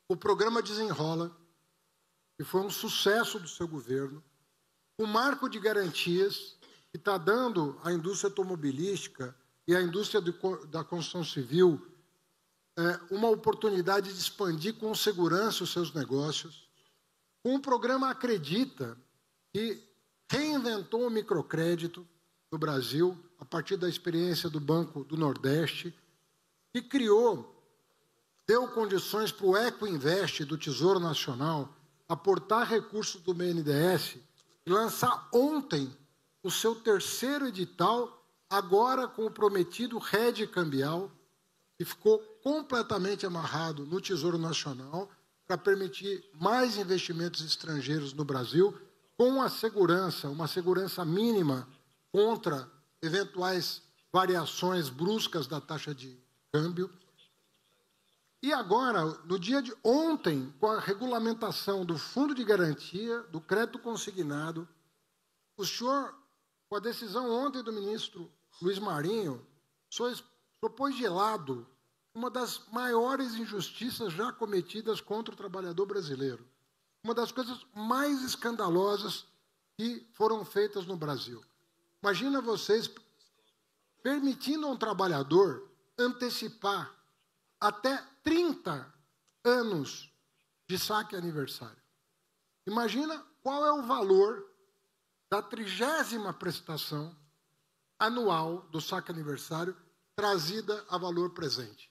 o programa Desenrola, que foi um sucesso do seu governo, o marco de garantias que está dando à indústria automobilística e à indústria da construção civil uma oportunidade de expandir com segurança os seus negócios, com o programa Acredita, que reinventou o microcrédito no Brasil, a partir da experiência do Banco do Nordeste, que deu condições para o Ecoinvest do Tesouro Nacional aportar recursos do BNDES e lançar ontem o seu terceiro edital, agora com o prometido hedge cambial, que ficou completamente amarrado no Tesouro Nacional para permitir mais investimentos estrangeiros no Brasil, com uma segurança mínima contra eventuais variações bruscas da taxa de câmbio. E agora, no dia de ontem, com a regulamentação do Fundo de Garantia, do crédito consignado, o senhor, com a decisão ontem do ministro Luiz Marinho, o senhor pôs de lado uma das maiores injustiças já cometidas contra o trabalhador brasileiro. Uma das coisas mais escandalosas que foram feitas no Brasil. Imagina vocês permitindo a um trabalhador antecipar até 30 anos de saque aniversário. Imagina qual é o valor da 30ª prestação anual do saque aniversário trazida a valor presente.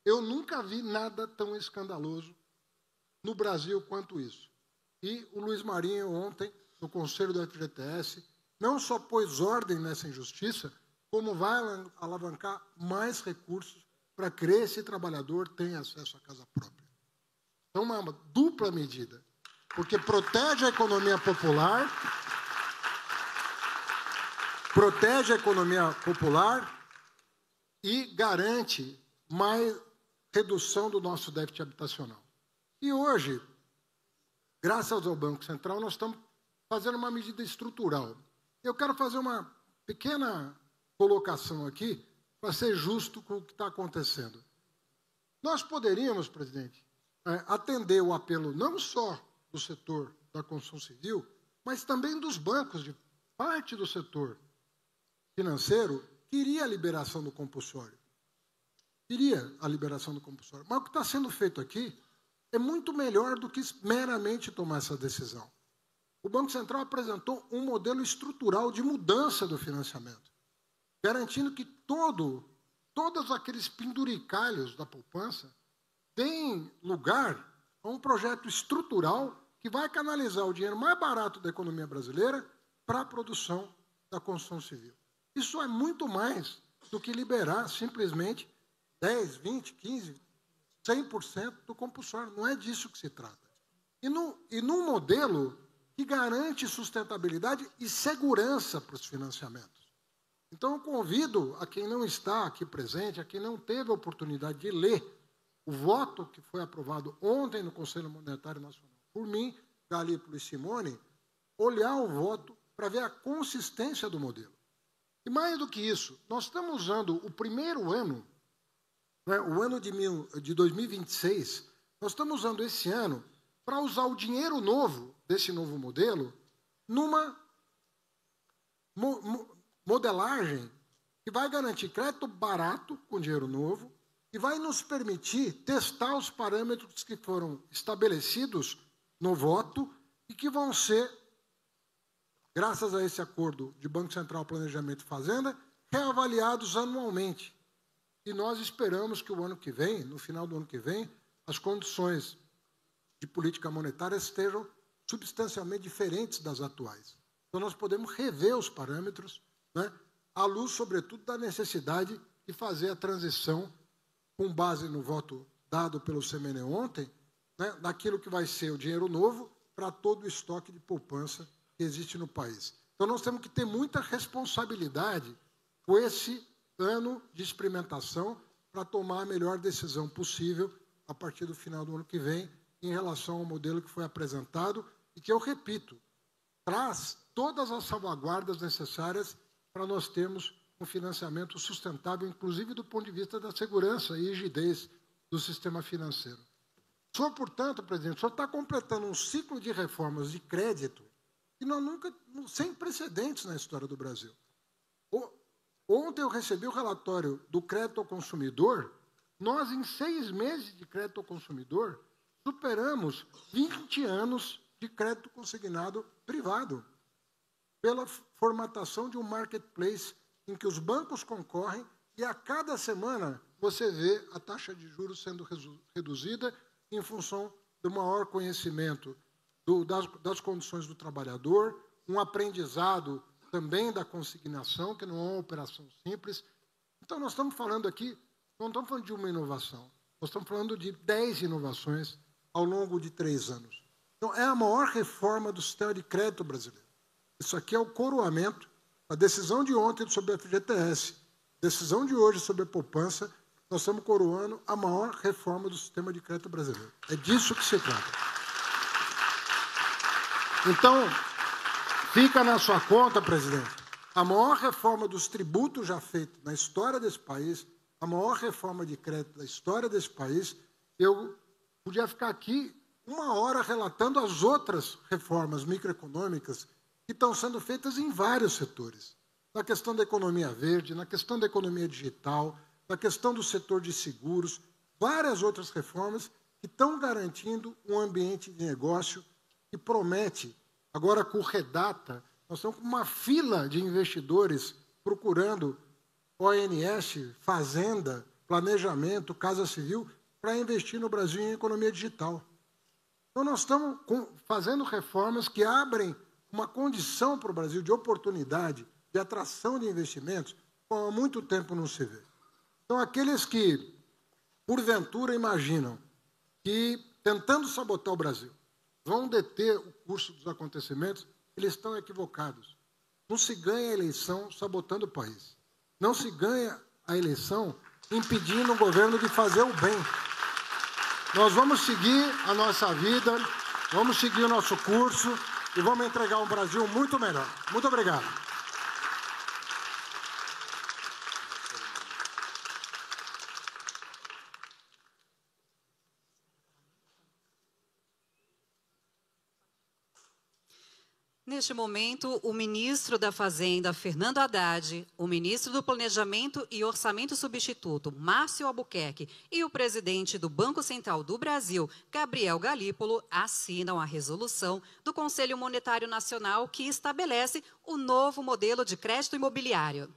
Eu nunca vi nada tão escandaloso no Brasil quanto isso. E o Luiz Marinho, ontem, no Conselho do FGTS, não só pôs ordem nessa injustiça, como vai alavancar mais recursos para que esse trabalhador tenha acesso à casa própria. Então, uma dupla medida, porque protege a economia popular, e garante mais redução do nosso déficit habitacional. E hoje, graças ao Banco Central, nós estamos fazendo uma medida estrutural. Eu quero fazer uma pequena colocação aqui, para ser justo com o que está acontecendo. Nós poderíamos, presidente, atender o apelo não só do setor da construção civil, mas também dos bancos, de parte do setor financeiro, queria a liberação do compulsório. Queria a liberação do compulsório. Mas o que está sendo feito aqui é muito melhor do que meramente tomar essa decisão. O Banco Central apresentou um modelo estrutural de mudança do financiamento, garantindo que todos aqueles penduricalhos da poupança deem lugar a um projeto estrutural que vai canalizar o dinheiro mais barato da economia brasileira para a produção da construção civil. Isso é muito mais do que liberar simplesmente 10, 20, 15, 100% do compulsório. Não é disso que se trata. E num modelo que garante sustentabilidade e segurança para os financiamentos. Então, eu convido a quem não está aqui presente, a quem não teve a oportunidade de ler o voto que foi aprovado ontem no Conselho Monetário Nacional por mim, Galípolo e Simone, olhar o voto para ver a consistência do modelo. E mais do que isso, nós estamos usando o primeiro ano, o ano de 2026, nós estamos usando esse ano para usar o dinheiro novo desse novo modelo numa modelagem que vai garantir crédito barato com dinheiro novo e vai nos permitir testar os parâmetros que foram estabelecidos no voto e que vão ser, graças a esse acordo de Banco Central, Planejamento e Fazenda, reavaliados anualmente. E nós esperamos que o ano que vem, no final do ano que vem, as condições de política monetária estejam substancialmente diferentes das atuais. Então, nós podemos rever os parâmetros, à luz, sobretudo, da necessidade de fazer a transição, com base no voto dado pelo CMN ontem, daquilo que vai ser o dinheiro novo para todo o estoque de poupança que existe no país. Então, nós temos que ter muita responsabilidade com esse ano de experimentação para tomar a melhor decisão possível a partir do final do ano que vem em relação ao modelo que foi apresentado e que, eu repito, traz todas as salvaguardas necessárias para nós termos um financiamento sustentável, inclusive do ponto de vista da segurança e rigidez do sistema financeiro. O senhor, portanto, presidente, o senhor está completando um ciclo de reformas de crédito que nós nunca, sem precedentes na história do Brasil. Ontem eu recebi o relatório do crédito ao consumidor. Nós, em 6 meses de crédito ao consumidor, superamos 20 anos de crédito consignado privado, pela formatação de um marketplace em que os bancos concorrem e a cada semana você vê a taxa de juros sendo reduzida em função do maior conhecimento das condições do trabalhador, um aprendizado também da consignação, que não é uma operação simples. Então, nós estamos falando aqui, não estamos falando de uma inovação, nós estamos falando de 10 inovações ao longo de 3 anos. Então, é a maior reforma do sistema de crédito brasileiro. Isso aqui é o coroamento, a decisão de ontem sobre a FGTS, decisão de hoje sobre a poupança, nós estamos coroando a maior reforma do sistema de crédito brasileiro. É disso que se trata. Então, fica na sua conta, presidente, a maior reforma dos tributos já feita na história desse país, a maior reforma de crédito da história desse país. Eu podia ficar aqui 1 hora relatando as outras reformas microeconômicas que estão sendo feitas em vários setores. Na questão da economia verde, na questão da economia digital, na questão do setor de seguros, várias outras reformas que estão garantindo um ambiente de negócio que promete. Agora, com o Redata, nós estamos com uma fila de investidores procurando ONS, Fazenda, Planejamento, Casa Civil, para investir no Brasil em economia digital. Então, nós estamos fazendo reformas que abrem uma condição para o Brasil de oportunidade, de atração de investimentos, como há muito tempo não se vê. Então, aqueles que, porventura, imaginam que, tentando sabotar o Brasil, vão deter o curso dos acontecimentos, eles estão equivocados. Não se ganha a eleição sabotando o país. Não se ganha a eleição impedindo o governo de fazer o bem. Nós vamos seguir a nossa vida, vamos seguir o nosso curso e vamos entregar um Brasil muito melhor. Muito obrigado. Neste momento, o ministro da Fazenda, Fernando Haddad, o ministro do Planejamento e Orçamento Substituto, Márcio Albuquerque, e o presidente do Banco Central do Brasil, Gabriel Galípolo, assinam a resolução do Conselho Monetário Nacional que estabelece o novo modelo de crédito imobiliário.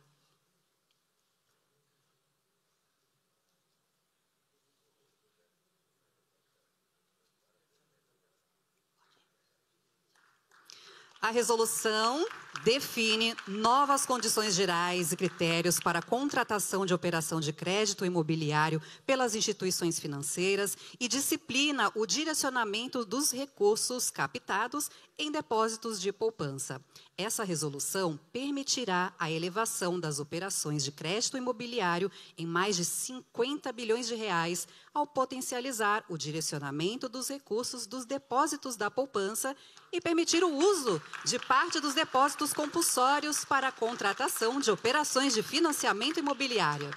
A resolução define novas condições gerais e critérios para a contratação de operação de crédito imobiliário pelas instituições financeiras e disciplina o direcionamento dos recursos captados em depósitos de poupança. Essa resolução permitirá a elevação das operações de crédito imobiliário em mais de 50 bilhões de reais, ao potencializar o direcionamento dos recursos dos depósitos da poupança e permitir o uso de parte dos depósitos compulsórios para a contratação de operações de financiamento imobiliário.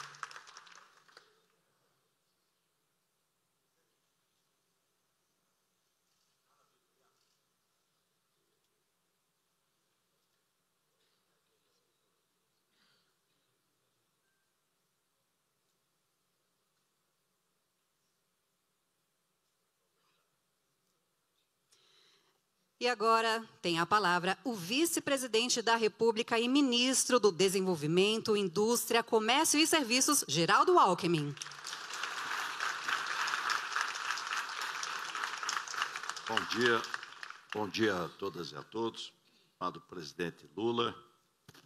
E agora tem a palavra o vice-presidente da República e ministro do Desenvolvimento, Indústria, Comércio e Serviços, Geraldo Alckmin. Bom dia a todas e a todos. Amado presidente Lula,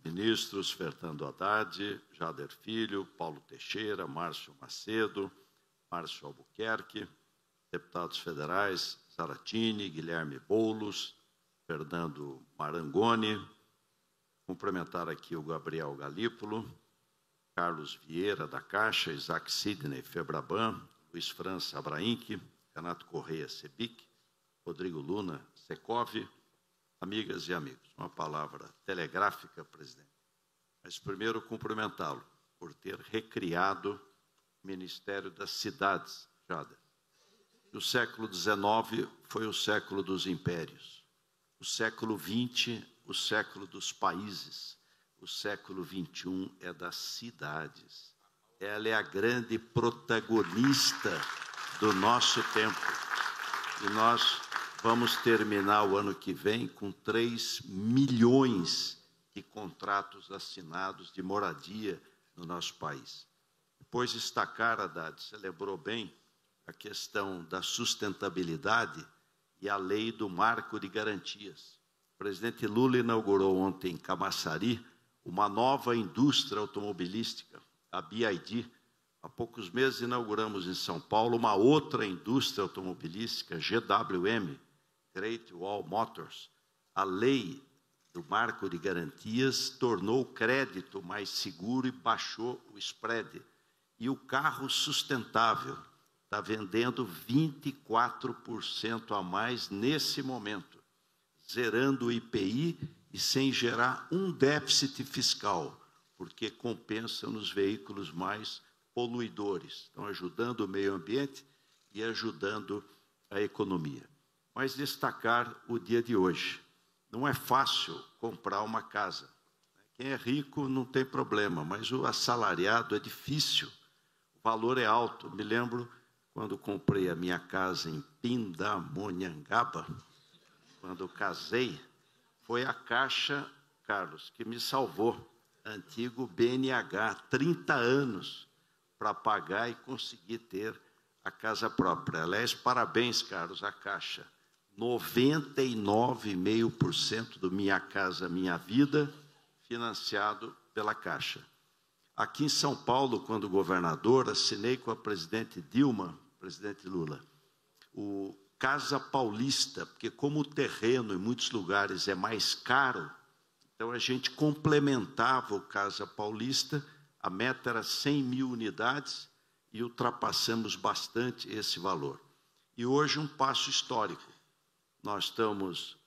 ministros Fernando Haddad, Jader Filho, Paulo Teixeira, Márcio Macedo, Márcio Albuquerque, deputados federais Zaratini, Guilherme Boulos, Fernando Marangoni, cumprimentar aqui o Gabriel Galípolo, Carlos Vieira da Caixa, Isaac Sidney Febraban, Luiz França Abrainque, Renato Correia Sebic, Rodrigo Luna Secov, amigas e amigos. Uma palavra telegráfica, presidente. Mas primeiro cumprimentá-lo por ter recriado o Ministério das Cidades, Jader. O século XIX foi o século dos impérios. O século XX, o século dos países. O século XXI é das cidades. Ela é a grande protagonista do nosso tempo. E nós vamos terminar o ano que vem com 3 milhões de contratos assinados de moradia no nosso país. Depois destacar, Haddad, você lembrou bem, a questão da sustentabilidade e a lei do marco de garantias. O presidente Lula inaugurou ontem em Camaçari uma nova indústria automobilística, a BYD. Há poucos meses inauguramos em São Paulo uma outra indústria automobilística, GWM, Great Wall Motors. A lei do marco de garantias tornou o crédito mais seguro e baixou o spread. E o carro sustentável está vendendo 24% a mais nesse momento, zerando o IPI e sem gerar um déficit fiscal, porque compensa nos veículos mais poluidores. Estão ajudando o meio ambiente e ajudando a economia. Mas destacar o dia de hoje. Não é fácil comprar uma casa. Quem é rico não tem problema, mas o assalariado é difícil. O valor é alto. Me lembro quando comprei a minha casa em Pindamonhangaba, quando eu casei, foi a Caixa, Carlos, que me salvou. Antigo BNH, 30 anos para pagar e conseguir ter a casa própria. Aliás, parabéns, Carlos, à Caixa. 99,5% do Minha Casa Minha Vida financiado pela Caixa. Aqui em São Paulo, quando governador, assinei com a presidente Dilma, presidente Lula, o Casa Paulista, porque como o terreno em muitos lugares é mais caro, então a gente complementava o Casa Paulista, a meta era 100 mil unidades e ultrapassamos bastante esse valor. E hoje um passo histórico. Nós estamos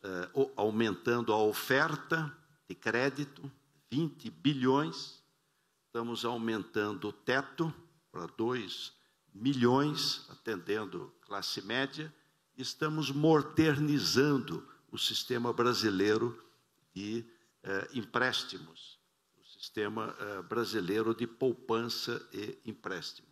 aumentando a oferta de crédito, 20 bilhões, estamos aumentando o teto para 2 milhões, atendendo classe média, e estamos modernizando o sistema brasileiro de empréstimos, o sistema brasileiro de poupança e empréstimo.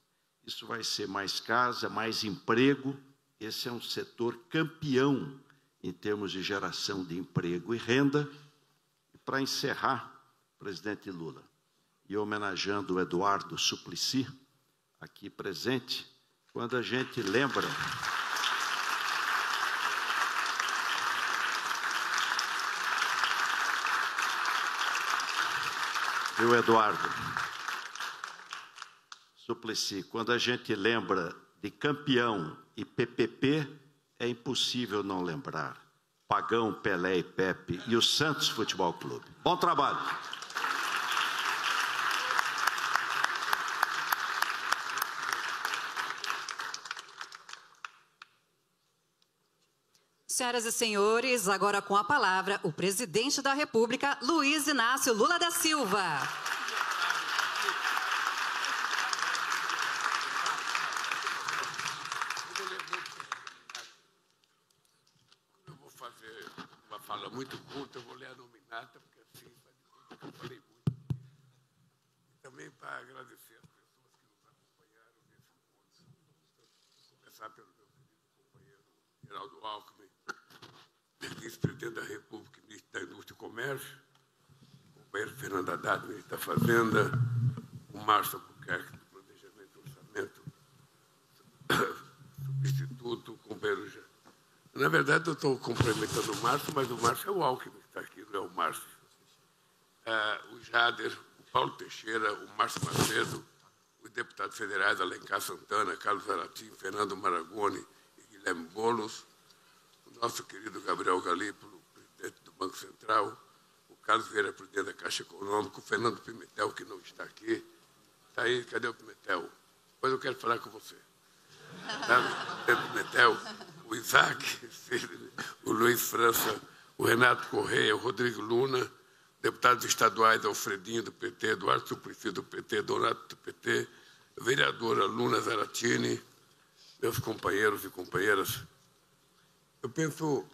Isso vai ser mais casa, mais emprego. Esse é um setor campeão em termos de geração de emprego e renda. E para encerrar, presidente Lula, e homenageando o Eduardo Suplicy, aqui presente, quando a gente lembra o Eduardo Suplicy, quando a gente lembra de campeão e PPP, é impossível não lembrar. Pagão, Pelé e Pepe e o Santos Futebol Clube. Bom trabalho. Senhoras e senhores, agora com a palavra o presidente da República, Luiz Inácio Lula da Silva. Eu vou fazer uma fala muito curta, eu vou ler a nominata, porque assim eu falei muito. E também para agradecer as pessoas que nos acompanharam nesse encontro. Vou começar pelo meu querido companheiro Geraldo Alckmin, vice-presidente da República, ministro da Indústria e Comércio, o companheiro Fernando Haddad, ministro da Fazenda, o Márcio Albuquerque, do Planejamento e Orçamento, substituto, o companheiro. Na verdade, eu estou cumprimentando o Márcio, mas o Márcio é o Alckmin que está aqui, não é o Márcio. O Jader, o Paulo Teixeira, o Márcio Macedo, os deputados federais Alencar Santana, Carlos Zaratim, Fernando Maragoni e Guilherme Boulos, nosso querido Gabriel Galípolo, presidente do Banco Central, o Carlos Vieira, presidente da Caixa Econômica, o Fernando Pimentel, que não está aqui. Está aí, cadê o Pimentel? Depois eu quero falar com você. Tá? O Pimentel, o Isaac, o Luiz França, o Renato Correia, o Rodrigo Luna, deputados estaduais Alfredinho, do PT, Eduardo Suplicy, do PT, Donato, do PT, a vereadora Luna Zaratini, meus companheiros e companheiras, eu penso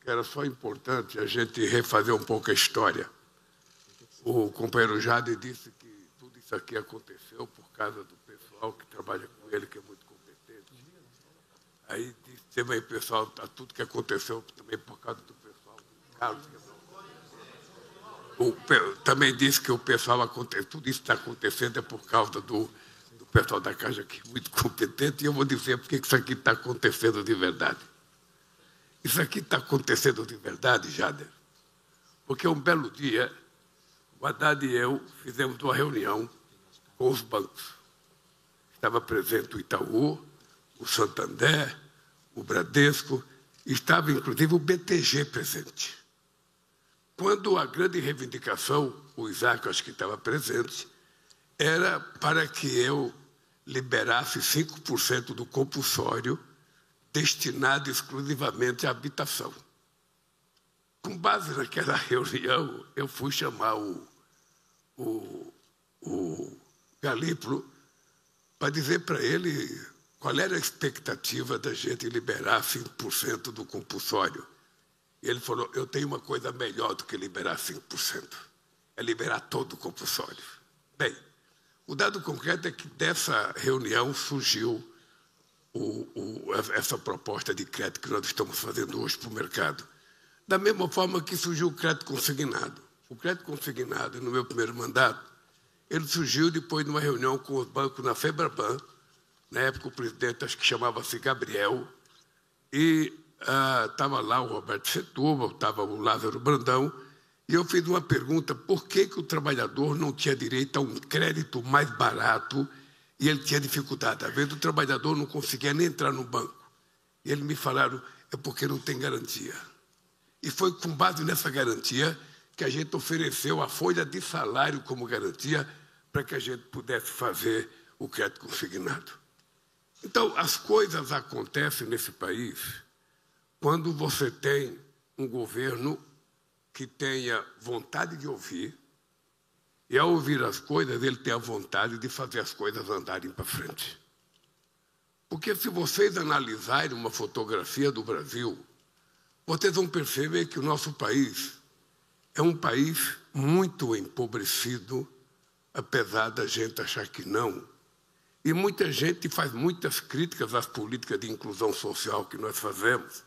que era só importante a gente refazer um pouco a história. O companheiro Jade disse que tudo isso aqui aconteceu por causa do pessoal que trabalha com ele, que é muito competente. Aí disse também, pessoal, tudo que aconteceu também por causa do pessoal do Carlos. Também disse que o pessoal, tudo isso está acontecendo é por causa do pessoal da Caixa, que é muito competente, e eu vou dizer porque isso aqui está acontecendo de verdade. Isso aqui está acontecendo de verdade, Jader, porque um belo dia, o Haddad e eu fizemos uma reunião com os bancos. Estava presente o Itaú, o Santander, o Bradesco, estava inclusive o BTG presente. Quando a grande reivindicação, o Isaac acho que estava presente, era para que eu liberasse 5% do compulsório destinado exclusivamente à habitação. Com base naquela reunião, eu fui chamar o Galípolo para dizer para ele qual era a expectativa da gente liberar 5% do compulsório. E ele falou, eu tenho uma coisa melhor do que liberar 5%, é liberar todo o compulsório. Bem, o dado concreto é que dessa reunião surgiu essa proposta de crédito que nós estamos fazendo hoje para o mercado. Da mesma forma que surgiu o crédito consignado. O crédito consignado, no meu primeiro mandato, ele surgiu depois de uma reunião com os bancos na Febraban. Na época, o presidente, acho que chamava-se Gabriel, e estava lá o Roberto Setúbal, estava o Lázaro Brandão, e eu fiz uma pergunta, por que o trabalhador não tinha direito a um crédito mais barato e ele tinha dificuldade? Às vezes o trabalhador não conseguia nem entrar no banco. E eles me falaram, é porque não tem garantia. E foi com base nessa garantia que a gente ofereceu a folha de salário como garantia para que a gente pudesse fazer o crédito consignado. Então, as coisas acontecem nesse país quando você tem um governo que tenha vontade de ouvir, e ao ouvir as coisas, ele tem a vontade de fazer as coisas andarem para frente. Porque se vocês analisarem uma fotografia do Brasil, vocês vão perceber que o nosso país é um país muito empobrecido, apesar da gente achar que não. E muita gente faz muitas críticas às políticas de inclusão social que nós fazemos.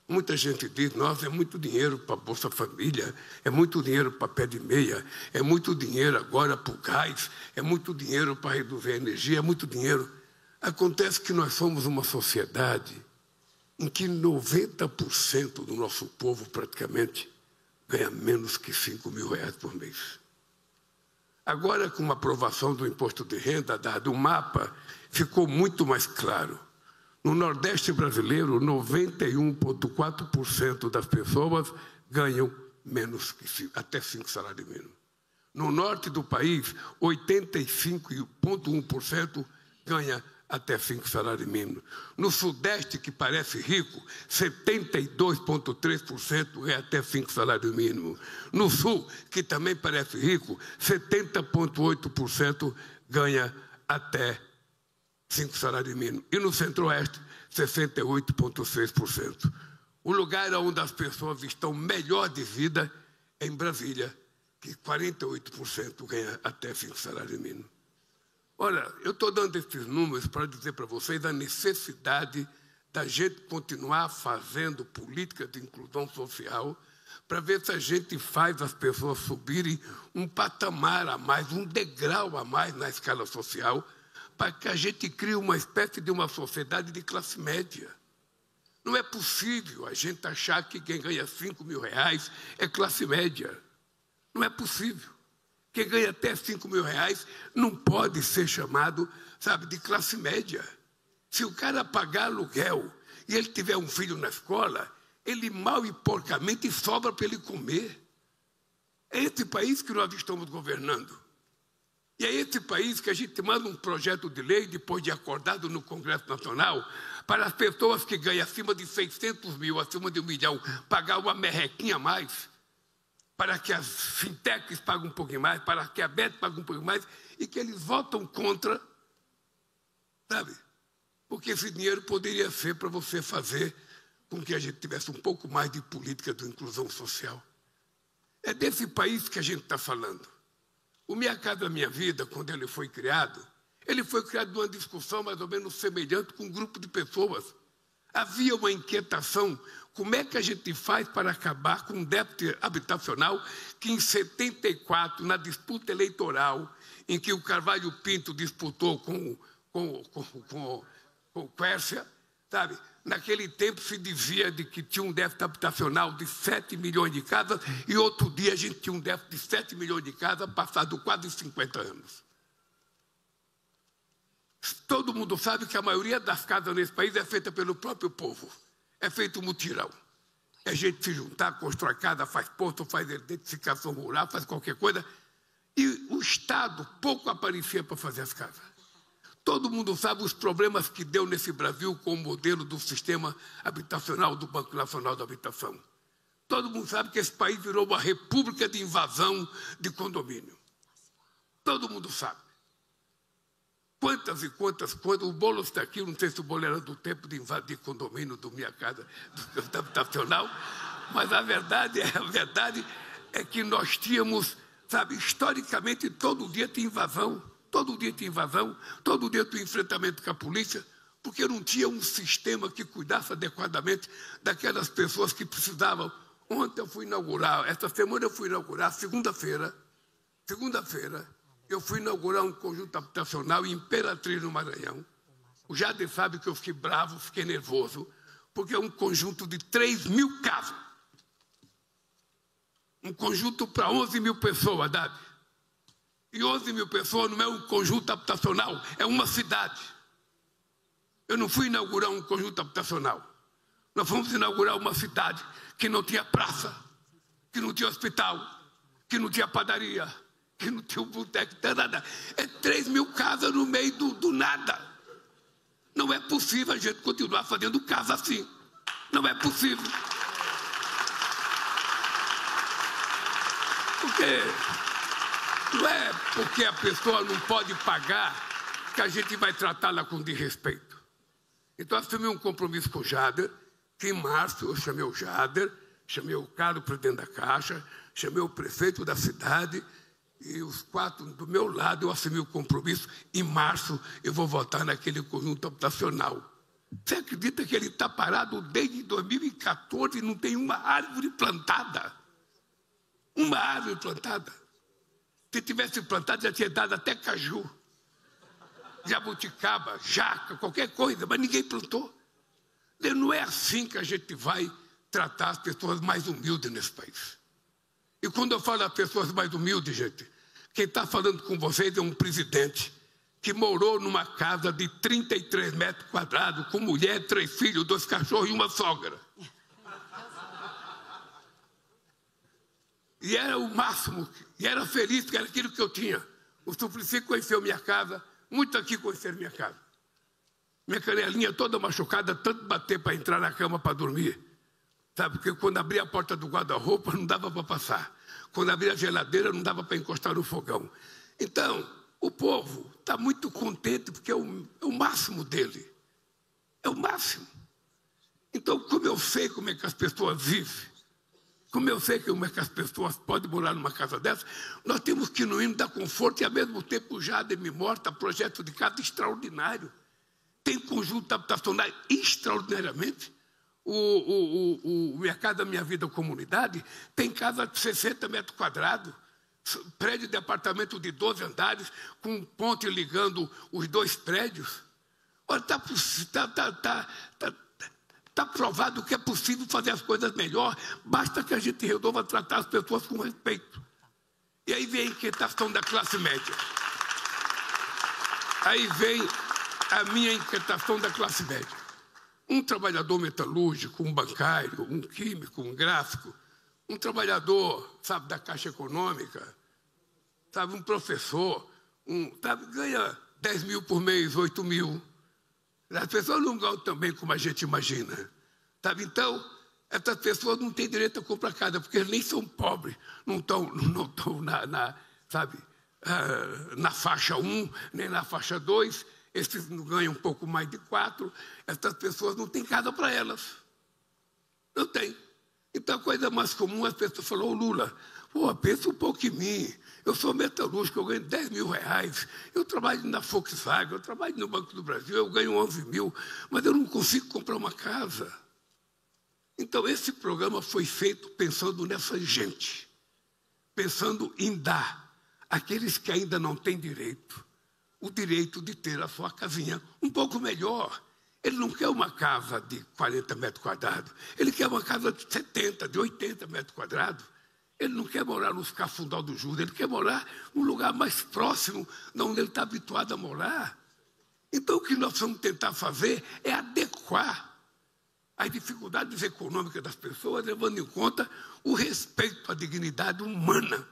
Muita gente diz, nossa, é muito dinheiro para a Bolsa Família, é muito dinheiro para pé de meia, é muito dinheiro agora para o gás, é muito dinheiro para reduzir a energia, é muito dinheiro. Acontece que nós somos uma sociedade em que 90% do nosso povo, praticamente, ganha menos que R$5.000 por mês. Agora, com a aprovação do imposto de renda, do mapa, ficou muito mais claro. No Nordeste brasileiro, 91,4% das pessoas ganham menos que até 5 salários mínimos. No Norte do país, 85,1% ganha até 5 salários mínimos. No Sudeste, que parece rico, 72,3% ganha até 5 salários mínimos. No Sul, que também parece rico, 70,8% ganha até 5 salários mínimos. E no Centro-Oeste, 68,6%. O lugar onde as pessoas estão melhor de vida é em Brasília, que 48% ganha até 5 salários mínimos. Olha, eu estou dando esses números para dizer para vocês a necessidade da gente continuar fazendo política de inclusão social para ver se a gente faz as pessoas subirem um patamar a mais, um degrau a mais na escala social, para que a gente crie uma espécie de uma sociedade de classe média. Não é possível a gente achar que quem ganha R$5.000 é classe média. Não é possível. Quem ganha até R$5.000 não pode ser chamado, sabe, de classe média. Se o cara pagar aluguel e ele tiver um filho na escola, ele mal e porcamente sobra para ele comer. É esse país que nós estamos governando. E é esse país que a gente manda um projeto de lei, depois de acordado no Congresso Nacional, para as pessoas que ganham acima de 600 mil, acima de 1 milhão, pagar uma merrequinha a mais, para que as fintechs paguem um pouquinho mais, para que a Bet pague um pouquinho mais, e que eles votam contra, sabe, porque esse dinheiro poderia ser para você fazer com que a gente tivesse um pouco mais de política de inclusão social. É desse país que a gente está falando. O Minha Casa Minha Vida, quando ele foi criado numa discussão mais ou menos semelhante com um grupo de pessoas. Havia uma inquietação, como é que a gente faz para acabar com um déficit habitacional que em 74, na disputa eleitoral, em que o Carvalho Pinto disputou com o Quércia, sabe? Naquele tempo se dizia de que tinha um déficit habitacional de 7 milhões de casas e outro dia a gente tinha um déficit de 7 milhões de casas passado quase 50 anos. Todo mundo sabe que a maioria das casas nesse país é feita pelo próprio povo. É feito mutirão. É gente se juntar, constrói casa, faz posto, faz identificação rural, faz qualquer coisa. E o Estado pouco aparecia para fazer as casas. Todo mundo sabe os problemas que deu nesse Brasil com o modelo do sistema habitacional do Banco Nacional da Habitação. Todo mundo sabe que esse país virou uma república de invasão de condomínio. Todo mundo sabe. Quantas e quantas coisas. O Boulos está aqui, não sei se o Boulos era do tempo de invadir condomínio do Minha Casa do habitacional, mas a verdade é que nós tínhamos, sabe, historicamente, todo dia tinha invasão. Todo dia tinha invasão, todo dia tinha enfrentamento com a polícia, porque não tinha um sistema que cuidasse adequadamente daquelas pessoas que precisavam. Ontem eu fui inaugurar, esta semana eu fui inaugurar, segunda-feira, eu fui inaugurar um conjunto habitacional em Imperatriz, no Maranhão. O Jader sabe que eu fiquei bravo, fiquei nervoso, porque é um conjunto de 3.000 casas. Um conjunto para 11 mil pessoas, Dade. E 11 mil pessoas não é um conjunto habitacional, é uma cidade. Eu não fui inaugurar um conjunto habitacional. Nós fomos inaugurar uma cidade que não tinha praça, que não tinha hospital, que não tinha padaria, que não tinha um boteco, nada. É 3.000 casas no meio do nada. Não é possível a gente continuar fazendo casa assim. Não é possível. Não é porque a pessoa não pode pagar que a gente vai tratá-la com desrespeito. Então, assumi um compromisso com o Jader, que em março eu chamei o Jader, chamei o Carlos, presidente da Caixa, chamei o prefeito da cidade, e os 4 do meu lado eu assumi o compromisso. Em março eu vou votar naquele conjunto habitacional. Você acredita que ele está parado desde 2014 e não tem uma árvore plantada? Uma árvore plantada. Se tivesse plantado, já tinha dado até caju, jabuticaba, jaca, qualquer coisa, mas ninguém plantou. Não é assim que a gente vai tratar as pessoas mais humildes nesse país. E quando eu falo as pessoas mais humildes, gente, quem está falando com vocês é um presidente que morou numa casa de 33 metros quadrados, com mulher, 3 filhos, 2 cachorros e uma sogra. E era o máximo, e era feliz, que era aquilo que eu tinha. O Suplicy conheceu minha casa, muitos aqui conheceram minha casa. Minha canelinha toda machucada, tanto bater para entrar na cama para dormir. Sabe, porque quando abria a porta do guarda-roupa não dava para passar. Quando abria a geladeira não dava para encostar no fogão. Então, o povo está muito contente, porque é o máximo dele. É o máximo. Então, como eu sei como é que as pessoas vivem, como eu sei como é que as pessoas podem morar numa casa dessa, nós temos que, no mínimo, dar conforto e, ao mesmo tempo, o Jader me mostra projeto de casa extraordinário. Tem conjunto habitacional extraordinariamente. O Minha Casa Minha Vida Comunidade tem casa de 60 metros quadrados, prédio de apartamento de 12 andares, com um ponte ligando os 2 prédios. Olha, está provado que é possível fazer as coisas melhor, basta que a gente resolva tratar as pessoas com respeito. E aí vem a inquietação da classe média. Aí vem a minha inquietação da classe média. Um trabalhador metalúrgico, um bancário, um químico, um gráfico, um trabalhador, sabe, da Caixa Econômica, sabe, um professor, ganha 10 mil por mês, 8 mil. As pessoas não ganham também como a gente imagina. Sabe? Então, essas pessoas não têm direito a comprar casa, porque eles nem são pobres, não estão na faixa 1, nem na faixa 2, Esses não ganham um pouco mais de 4, essas pessoas não têm casa para elas. Não tem. Então, a coisa mais comum, as pessoas falam, ô Lula, pô, pensa um pouco em mim. Eu sou metalúrgico, eu ganho 10 mil reais. Eu trabalho na Volkswagen, eu trabalho no Banco do Brasil, eu ganho 11 mil, mas eu não consigo comprar uma casa. Então, esse programa foi feito pensando nessa gente, pensando em dar àqueles que ainda não têm direito, o direito de ter a sua casinha um pouco melhor. Ele não quer uma casa de 40 metros quadrados, ele quer uma casa de 70, de 80 metros quadrados. Ele não quer morar nos Cafundó do Júlio, ele quer morar num lugar mais próximo de onde ele está habituado a morar. Então, o que nós vamos tentar fazer é adequar as dificuldades econômicas das pessoas, levando em conta o respeito à dignidade humana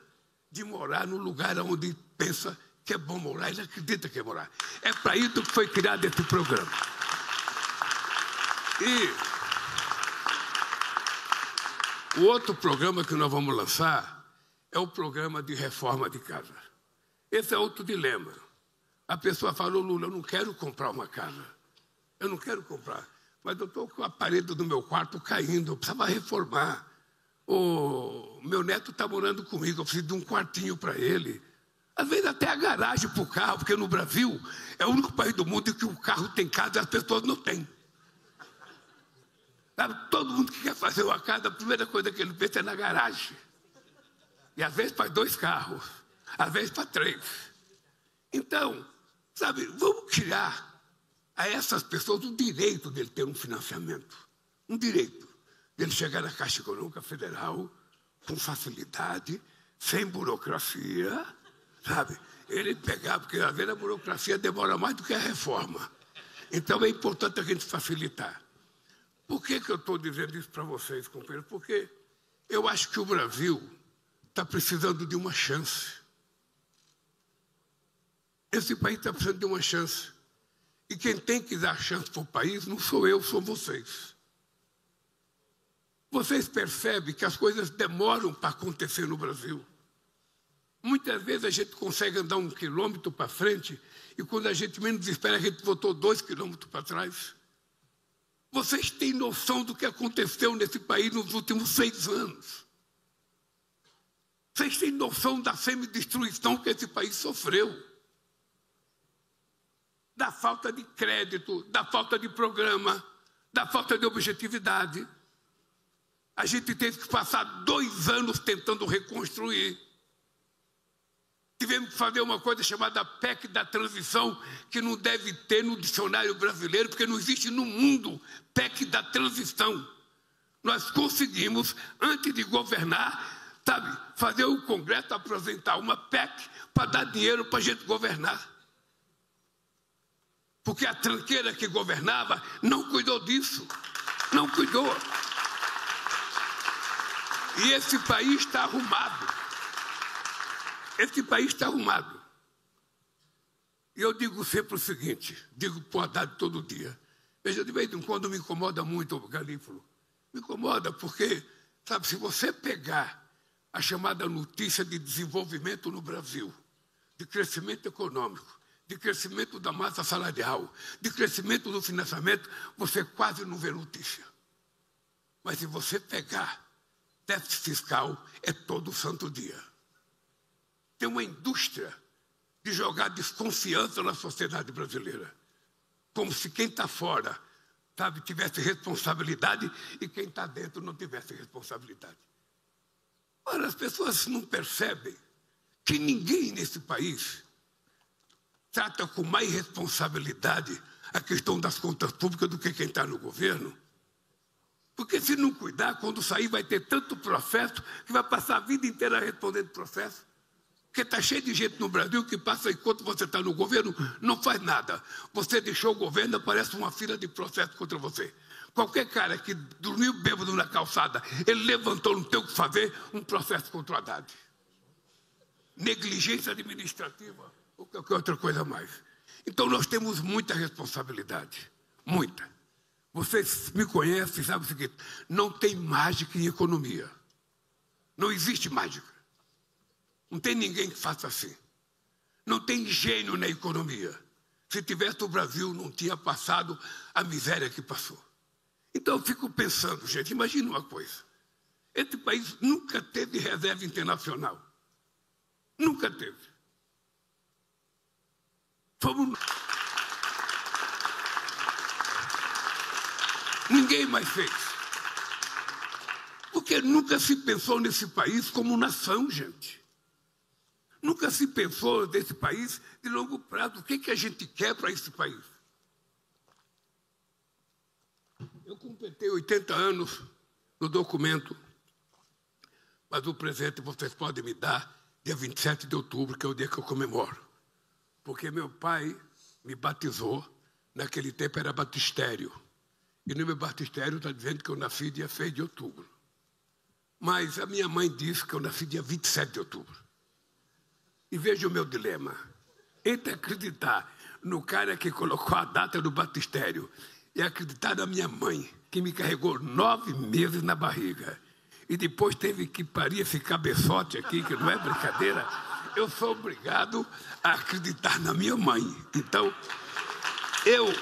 de morar no lugar onde pensa que é bom morar, ele acredita que é morar. É para isso que foi criado esse programa. E o outro programa que nós vamos lançar é o programa de reforma de casa. Esse é outro dilema. A pessoa falou, Lula, eu não quero comprar uma casa. Eu não quero comprar. Mas eu estou com a parede do meu quarto caindo, eu precisava reformar. O meu neto está morando comigo, eu preciso de um quartinho para ele. Às vezes até a garagem para o carro, porque no Brasil é o único país do mundo em que o carro tem casa e as pessoas não têm. Sabe, todo mundo que quer fazer uma casa, a primeira coisa que ele pensa é na garagem. E às vezes faz 2 carros, às vezes para 3. Então, sabe, vamos tirar a essas pessoas o direito dele ter um financiamento. Um direito dele chegar na Caixa Econômica Federal com facilidade, sem burocracia, sabe? Ele pegar, porque às vezes a burocracia demora mais do que a reforma. Então é importante a gente facilitar. Por que eu estou dizendo isso para vocês, companheiros? Porque eu acho que o Brasil está precisando de uma chance. Esse país está precisando de uma chance. E quem tem que dar chance para o país não sou eu, são vocês. Vocês percebem que as coisas demoram para acontecer no Brasil. Muitas vezes a gente consegue andar 1 quilômetro para frente e quando a gente menos espera, a gente voltou 2 quilômetros para trás. Vocês têm noção do que aconteceu nesse país nos últimos 6 anos? Vocês têm noção da semidestruição que esse país sofreu? Da falta de crédito, da falta de programa, da falta de objetividade. A gente teve que passar 2 anos tentando reconstruir. Tivemos que fazer uma coisa chamada PEC da transição, que não deve ter no dicionário brasileiro, porque não existe no mundo PEC da transição. Nós conseguimos, antes de governar, sabe, fazer o Congresso apresentar uma PEC para dar dinheiro para a gente governar. Porque a tranqueira que governava não cuidou disso. Não cuidou. E esse país está arrumado. Esse país está arrumado. E eu digo sempre o seguinte, digo para o Haddad todo dia. Veja, de vez em quando me incomoda muito o Galípolo. Me incomoda porque, sabe, se você pegar a chamada notícia de desenvolvimento no Brasil, de crescimento econômico, de crescimento da massa salarial, de crescimento do financiamento, você quase não vê notícia. Mas se você pegar déficit fiscal, é todo santo dia. Tem uma indústria de jogar desconfiança na sociedade brasileira. Como se quem está fora, sabe, tivesse responsabilidade e quem está dentro não tivesse responsabilidade. Ora, as pessoas não percebem que ninguém nesse país trata com mais responsabilidade a questão das contas públicas do que quem está no governo. Porque se não cuidar, quando sair vai ter tanto processo que vai passar a vida inteira respondendo processo. Porque está cheio de gente no Brasil que passa enquanto você está no governo, não faz nada. Você deixou o governo, aparece uma fila de processo contra você. Qualquer cara que dormiu bêbado na calçada, ele levantou, não tem o que fazer, um processo contra o Haddad. Negligência administrativa ou qualquer outra coisa mais. Então nós temos muita responsabilidade. Muita. Vocês me conhecem, sabem o seguinte, não tem mágica em economia. Não existe mágica. Não tem ninguém que faça assim. Não tem gênio na economia. Se tivesse o Brasil, não tinha passado a miséria que passou. Então eu fico pensando, gente, imagina uma coisa. Esse país nunca teve reserva internacional. Nunca teve. Ninguém mais fez. Porque nunca se pensou nesse país como nação, gente. Nunca se pensou nesse país de longo prazo. O que a gente quer para esse país? Eu completei 80 anos no documento, mas o presente vocês podem me dar dia 27 de outubro, que é o dia que eu comemoro. Porque meu pai me batizou, naquele tempo era batistério. E no meu batistério está dizendo que eu nasci dia 6 de outubro. Mas a minha mãe disse que eu nasci dia 27 de outubro. E veja o meu dilema. Entre acreditar no cara que colocou a data do batistério e acreditar na minha mãe, que me carregou 9 meses na barriga, e depois teve que parir esse cabeçote aqui, que não é brincadeira, eu sou obrigado a acreditar na minha mãe. Então, eu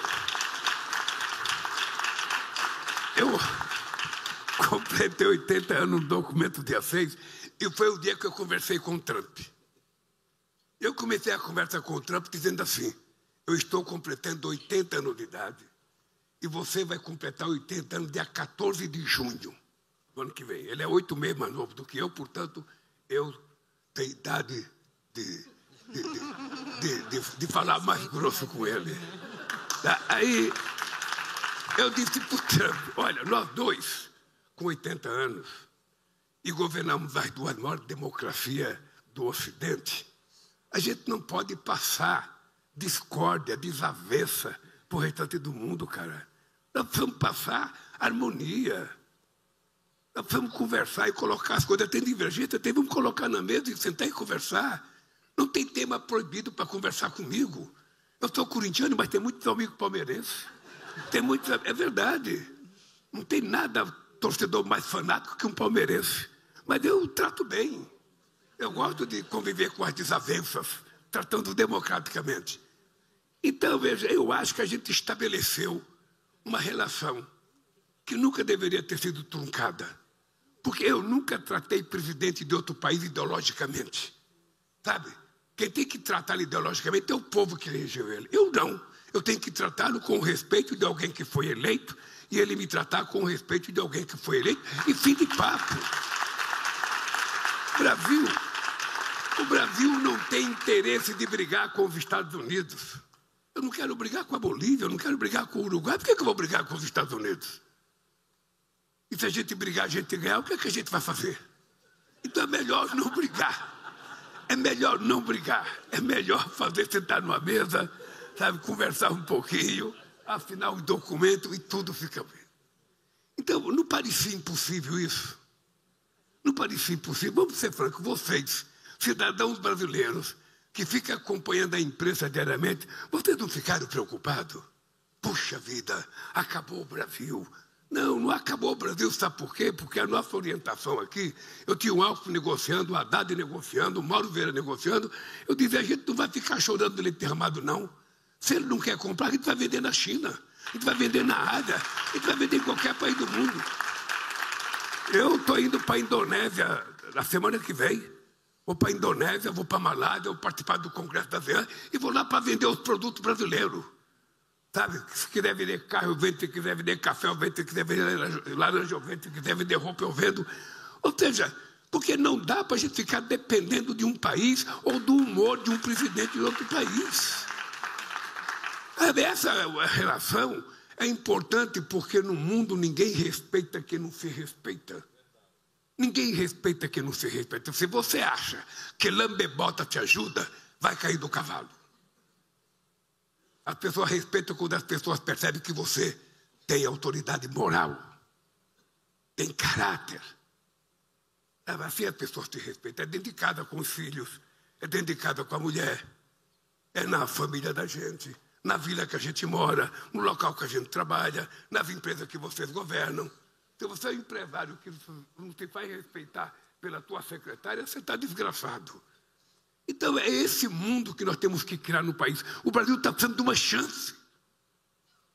completei 80 anos no documento dia 6, e foi o dia que eu conversei com o Trump. Eu comecei a conversa com o Trump dizendo assim: eu estou completando 80 anos de idade, e você vai completar 80 anos dia 14 de junho, do ano que vem. Ele é 8 meses mais novo do que eu, portanto, eu tenho idade de falar mais grosso com ele. Aí eu disse para o Trump: olha, nós dois, com 80 anos, e governamos as duas maiores democracias do Ocidente, a gente não pode passar discórdia, desavença para o restante do mundo, cara. Nós precisamos passar harmonia. Nós precisamos conversar e colocar as coisas. Tem divergência, vamos colocar na mesa e sentar e conversar. Não tem tema proibido para conversar comigo. Eu sou corintiano, mas tem muitos amigos palmeirenses. Tem muitos, é verdade. Não tem nada torcedor mais fanático que um palmeirense. Mas eu trato bem. Eu gosto de conviver com as desavenças, tratando democraticamente. Então, veja, eu acho que a gente estabeleceu uma relação que nunca deveria ter sido truncada. Porque eu nunca tratei presidente de outro país ideologicamente. Sabe? Quem tem que tratá-lo ideologicamente é o povo que elegeu ele. Eu não. Eu tenho que tratá-lo com o respeito de alguém que foi eleito e ele me tratar com o respeito de alguém que foi eleito. E fim de papo. O Brasil não tem interesse de brigar com os Estados Unidos. Eu não quero brigar com a Bolívia, eu não quero brigar com o Uruguai. Por que eu vou brigar com os Estados Unidos? E se a gente brigar, a gente ganhar, o que a gente vai fazer? Então é melhor não brigar. É melhor não brigar. É melhor sentar numa mesa, sabe, conversar um pouquinho, assinar um documento e tudo fica bem. Então, não parecia impossível isso? Não parecia impossível? Vamos ser francos, vocês, cidadãos brasileiros, que ficam acompanhando a imprensa diariamente, vocês não ficaram preocupados? Puxa vida, acabou o Brasil. Não acabou o Brasil, sabe por quê? Porque a nossa orientação aqui, eu tinha o Alckmin negociando, o Haddad negociando, o Mauro Vieira negociando, eu dizia: a gente não vai ficar chorando de leite derramado, não. Se ele não quer comprar, a gente vai vender na China, a gente vai vender na Ásia, a gente vai vender em qualquer país do mundo. Eu estou indo para a Indonésia na semana que vem. Vou para a Indonésia, vou para a Malásia, vou participar do Congresso da ASEAN e vou lá para vender os produtos brasileiros. Sabe? Se quiser vender carro, eu vendo. Se quiser vender café, eu vendo. Se quiser vender laranja, eu vendo. Se quiser vender roupa, eu vendo. Ou seja, porque não dá para a gente ficar dependendo de um país ou do humor de um presidente de outro país. Essa relação é importante porque no mundo ninguém respeita quem não se respeita. Ninguém respeita quem não se respeita. Se você acha que lambebota te ajuda, vai cair do cavalo. As pessoas respeitam quando as pessoas percebem que você tem autoridade moral, tem caráter. Assim as pessoas te respeitam. É dentro de casa com os filhos, é dentro de casa com a mulher, é na família da gente, na vila que a gente mora, no local que a gente trabalha, nas empresas que vocês governam. Se você é um empresário que não te faz respeitar pela tua secretária, você está desgraçado. Então, é esse mundo que nós temos que criar no país. O Brasil está precisando de uma chance.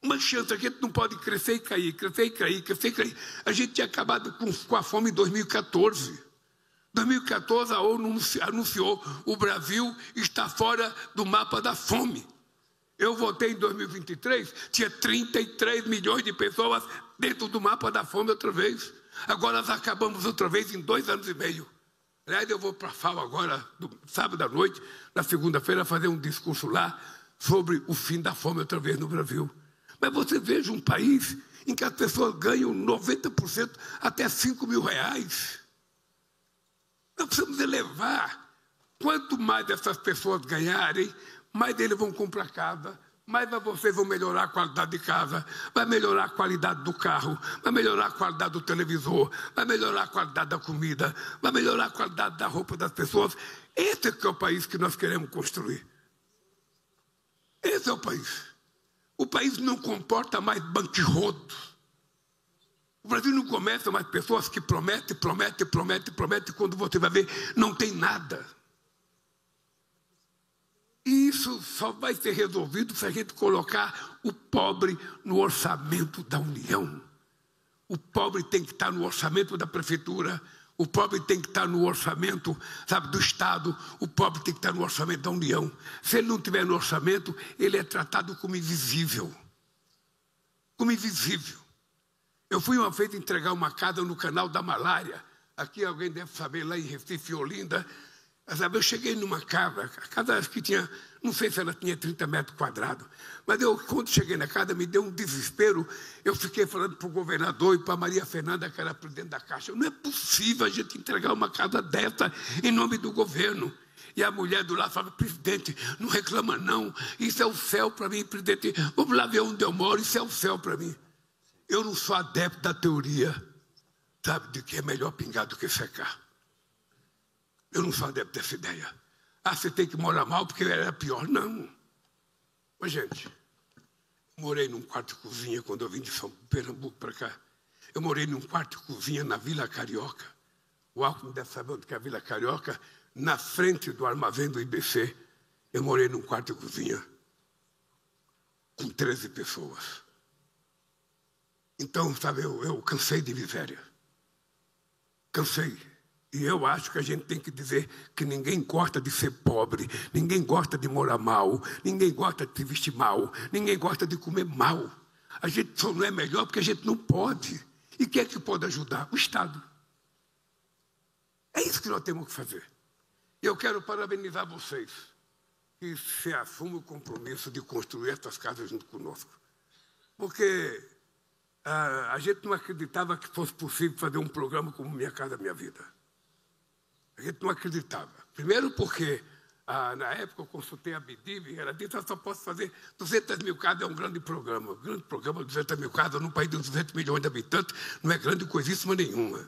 Uma chance. A gente não pode crescer e cair, crescer e cair, crescer e cair. A gente tinha acabado com a fome em 2014. Em 2014, a ONU anunciou o Brasil está fora do mapa da fome. Eu votei em 2023, tinha 33 milhões de pessoas dentro do mapa da fome outra vez. Agora nós acabamos outra vez em 2 anos e meio. Aliás, eu vou para a FAO agora, sábado à noite, na segunda-feira, fazer um discurso lá sobre o fim da fome outra vez no Brasil. Mas você veja um país em que as pessoas ganham 90% até 5 mil reais. Nós precisamos elevar. Quanto mais essas pessoas ganharem, mais eles vão comprar casa, mais vocês vão melhorar a qualidade de casa, vai melhorar a qualidade do carro, vai melhorar a qualidade do televisor, vai melhorar a qualidade da comida, vai melhorar a qualidade da roupa das pessoas. Esse é que é o país que nós queremos construir. Esse é o país. O país não comporta mais banquirrotos. O Brasil não começa mais pessoas que prometem, e quando você vai ver, não tem nada. E isso só vai ser resolvido se a gente colocar o pobre no orçamento da União. O pobre tem que estar no orçamento da prefeitura, o pobre tem que estar no orçamento, sabe, do Estado, o pobre tem que estar no orçamento da União. Se ele não estiver no orçamento, ele é tratado como invisível. Como invisível. Eu fui uma vez entregar uma casa no canal da Malária. Aqui alguém deve saber, lá em Recife, Olinda. Eu cheguei numa casa, a casa que tinha, não sei se ela tinha 30 metros quadrados, mas quando cheguei na casa, me deu um desespero. Eu fiquei falando para o governador e para a Maria Fernanda, que era presidente da Caixa, não é possível a gente entregar uma casa dessa em nome do governo. E a mulher do lado falava, presidente, não reclama não, isso é o céu para mim, presidente, vamos lá ver onde eu moro, isso é o céu para mim. Eu não sou adepto da teoria, sabe, de que é melhor pingar do que secar. Eu não sou adepto dessa ideia. Ah, você tem que morar mal porque era pior. Não. Mas, gente, eu morei num quarto de cozinha quando eu vim de Pernambuco para cá. Eu morei num quarto de cozinha na Vila Carioca. O Alckmin deve saber onde que é a Vila Carioca. Na frente do armazém do IBC. Eu morei num quarto de cozinha com 13 pessoas. Então, sabe, eu cansei de miséria. Cansei. E eu acho que a gente tem que dizer que ninguém gosta de ser pobre, ninguém gosta de morar mal, ninguém gosta de se vestir mal, ninguém gosta de comer mal. A gente só não é melhor porque a gente não pode. E quem é que pode ajudar? O Estado. É isso que nós temos que fazer. Eu quero parabenizar vocês que se assumem o compromisso de construir essas casas junto conosco. Porque a gente não acreditava que fosse possível fazer um programa como Minha Casa Minha Vida. A gente não acreditava. Primeiro porque, na época, eu consultei a BIDIB e ela disse, eu só posso fazer 200 mil casas, é um grande programa. Um grande programa, 200 mil casas, num país de 200 milhões de habitantes, não é grande coisíssima nenhuma.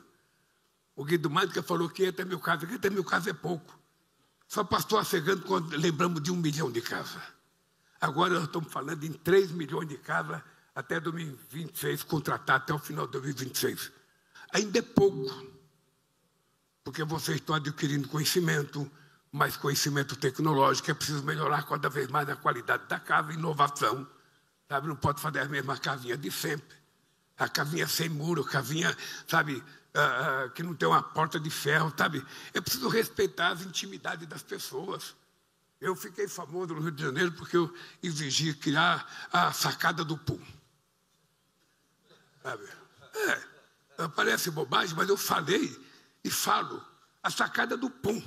O Guido Mântica falou que 500 mil casas. 500 mil casas é pouco. Só passou a ser grande quando lembramos de 1 milhão de casas. Agora nós estamos falando em 3 milhões de casas até 2026, contratar até o final de 2026. Ainda é pouco. Porque vocês estão adquirindo conhecimento, mais conhecimento tecnológico, é preciso melhorar cada vez mais a qualidade da casa, inovação. Sabe? Não pode fazer a mesma casinha de sempre. A casinha sem muro, casinha, sabe, que não tem uma porta de ferro, sabe? É preciso respeitar as intimidades das pessoas. Eu fiquei famoso no Rio de Janeiro porque eu exigi criar a sacada do Pum. Sabe? Parece bobagem, mas eu falei e falo, a sacada do Pum.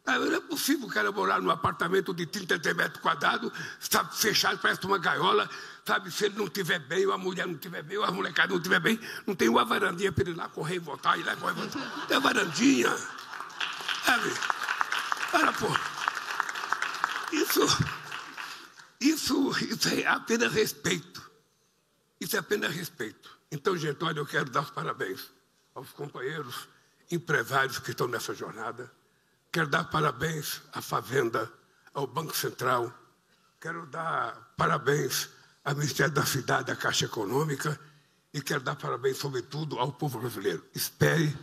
Não é possível o cara morar num apartamento de 33 metros quadrados, sabe, fechado, parece uma gaiola, sabe, se ele não estiver bem, ou a mulher não estiver bem, ou a molecada não estiver bem, não tem uma varandinha para ele ir lá correr e voltar, ir lá correr e voltar. Tem a varandinha. Sabe? Olha, pô. Isso é apenas respeito. Isso é apenas respeito. Então, gente, olha, eu quero dar os parabéns aos companheiros empresários que estão nessa jornada. Quero dar parabéns à Fazenda, ao Banco Central. Quero dar parabéns ao Ministério da Cidade, à Caixa Econômica. E quero dar parabéns, sobretudo, ao povo brasileiro. Espere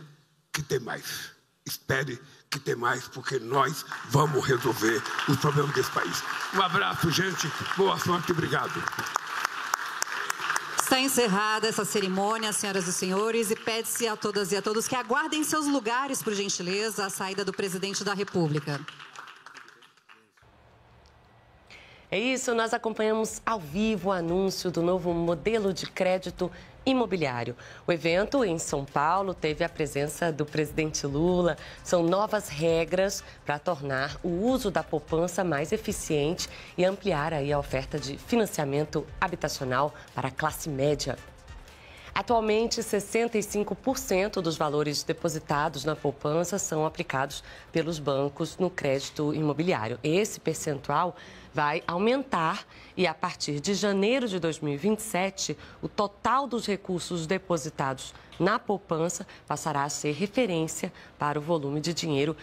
que tem mais. espere que tem mais, porque nós vamos resolver os problemas desse país. Um abraço, gente. Boa sorte e obrigado. Está encerrada essa cerimônia, senhoras e senhores, e pede-se a todas e a todos que aguardem seus lugares, por gentileza, a saída do presidente da República. É isso, nós acompanhamos ao vivo o anúncio do novo modelo de crédito imobiliário. O evento em São Paulo teve a presença do presidente Lula. São novas regras para tornar o uso da poupança mais eficiente e ampliar aí a oferta de financiamento habitacional para a classe média. Atualmente, 65% dos valores depositados na poupança são aplicados pelos bancos no crédito imobiliário. Esse percentual vai aumentar e, a partir de janeiro de 2027, o total dos recursos depositados na poupança passará a ser referência para o volume de dinheiro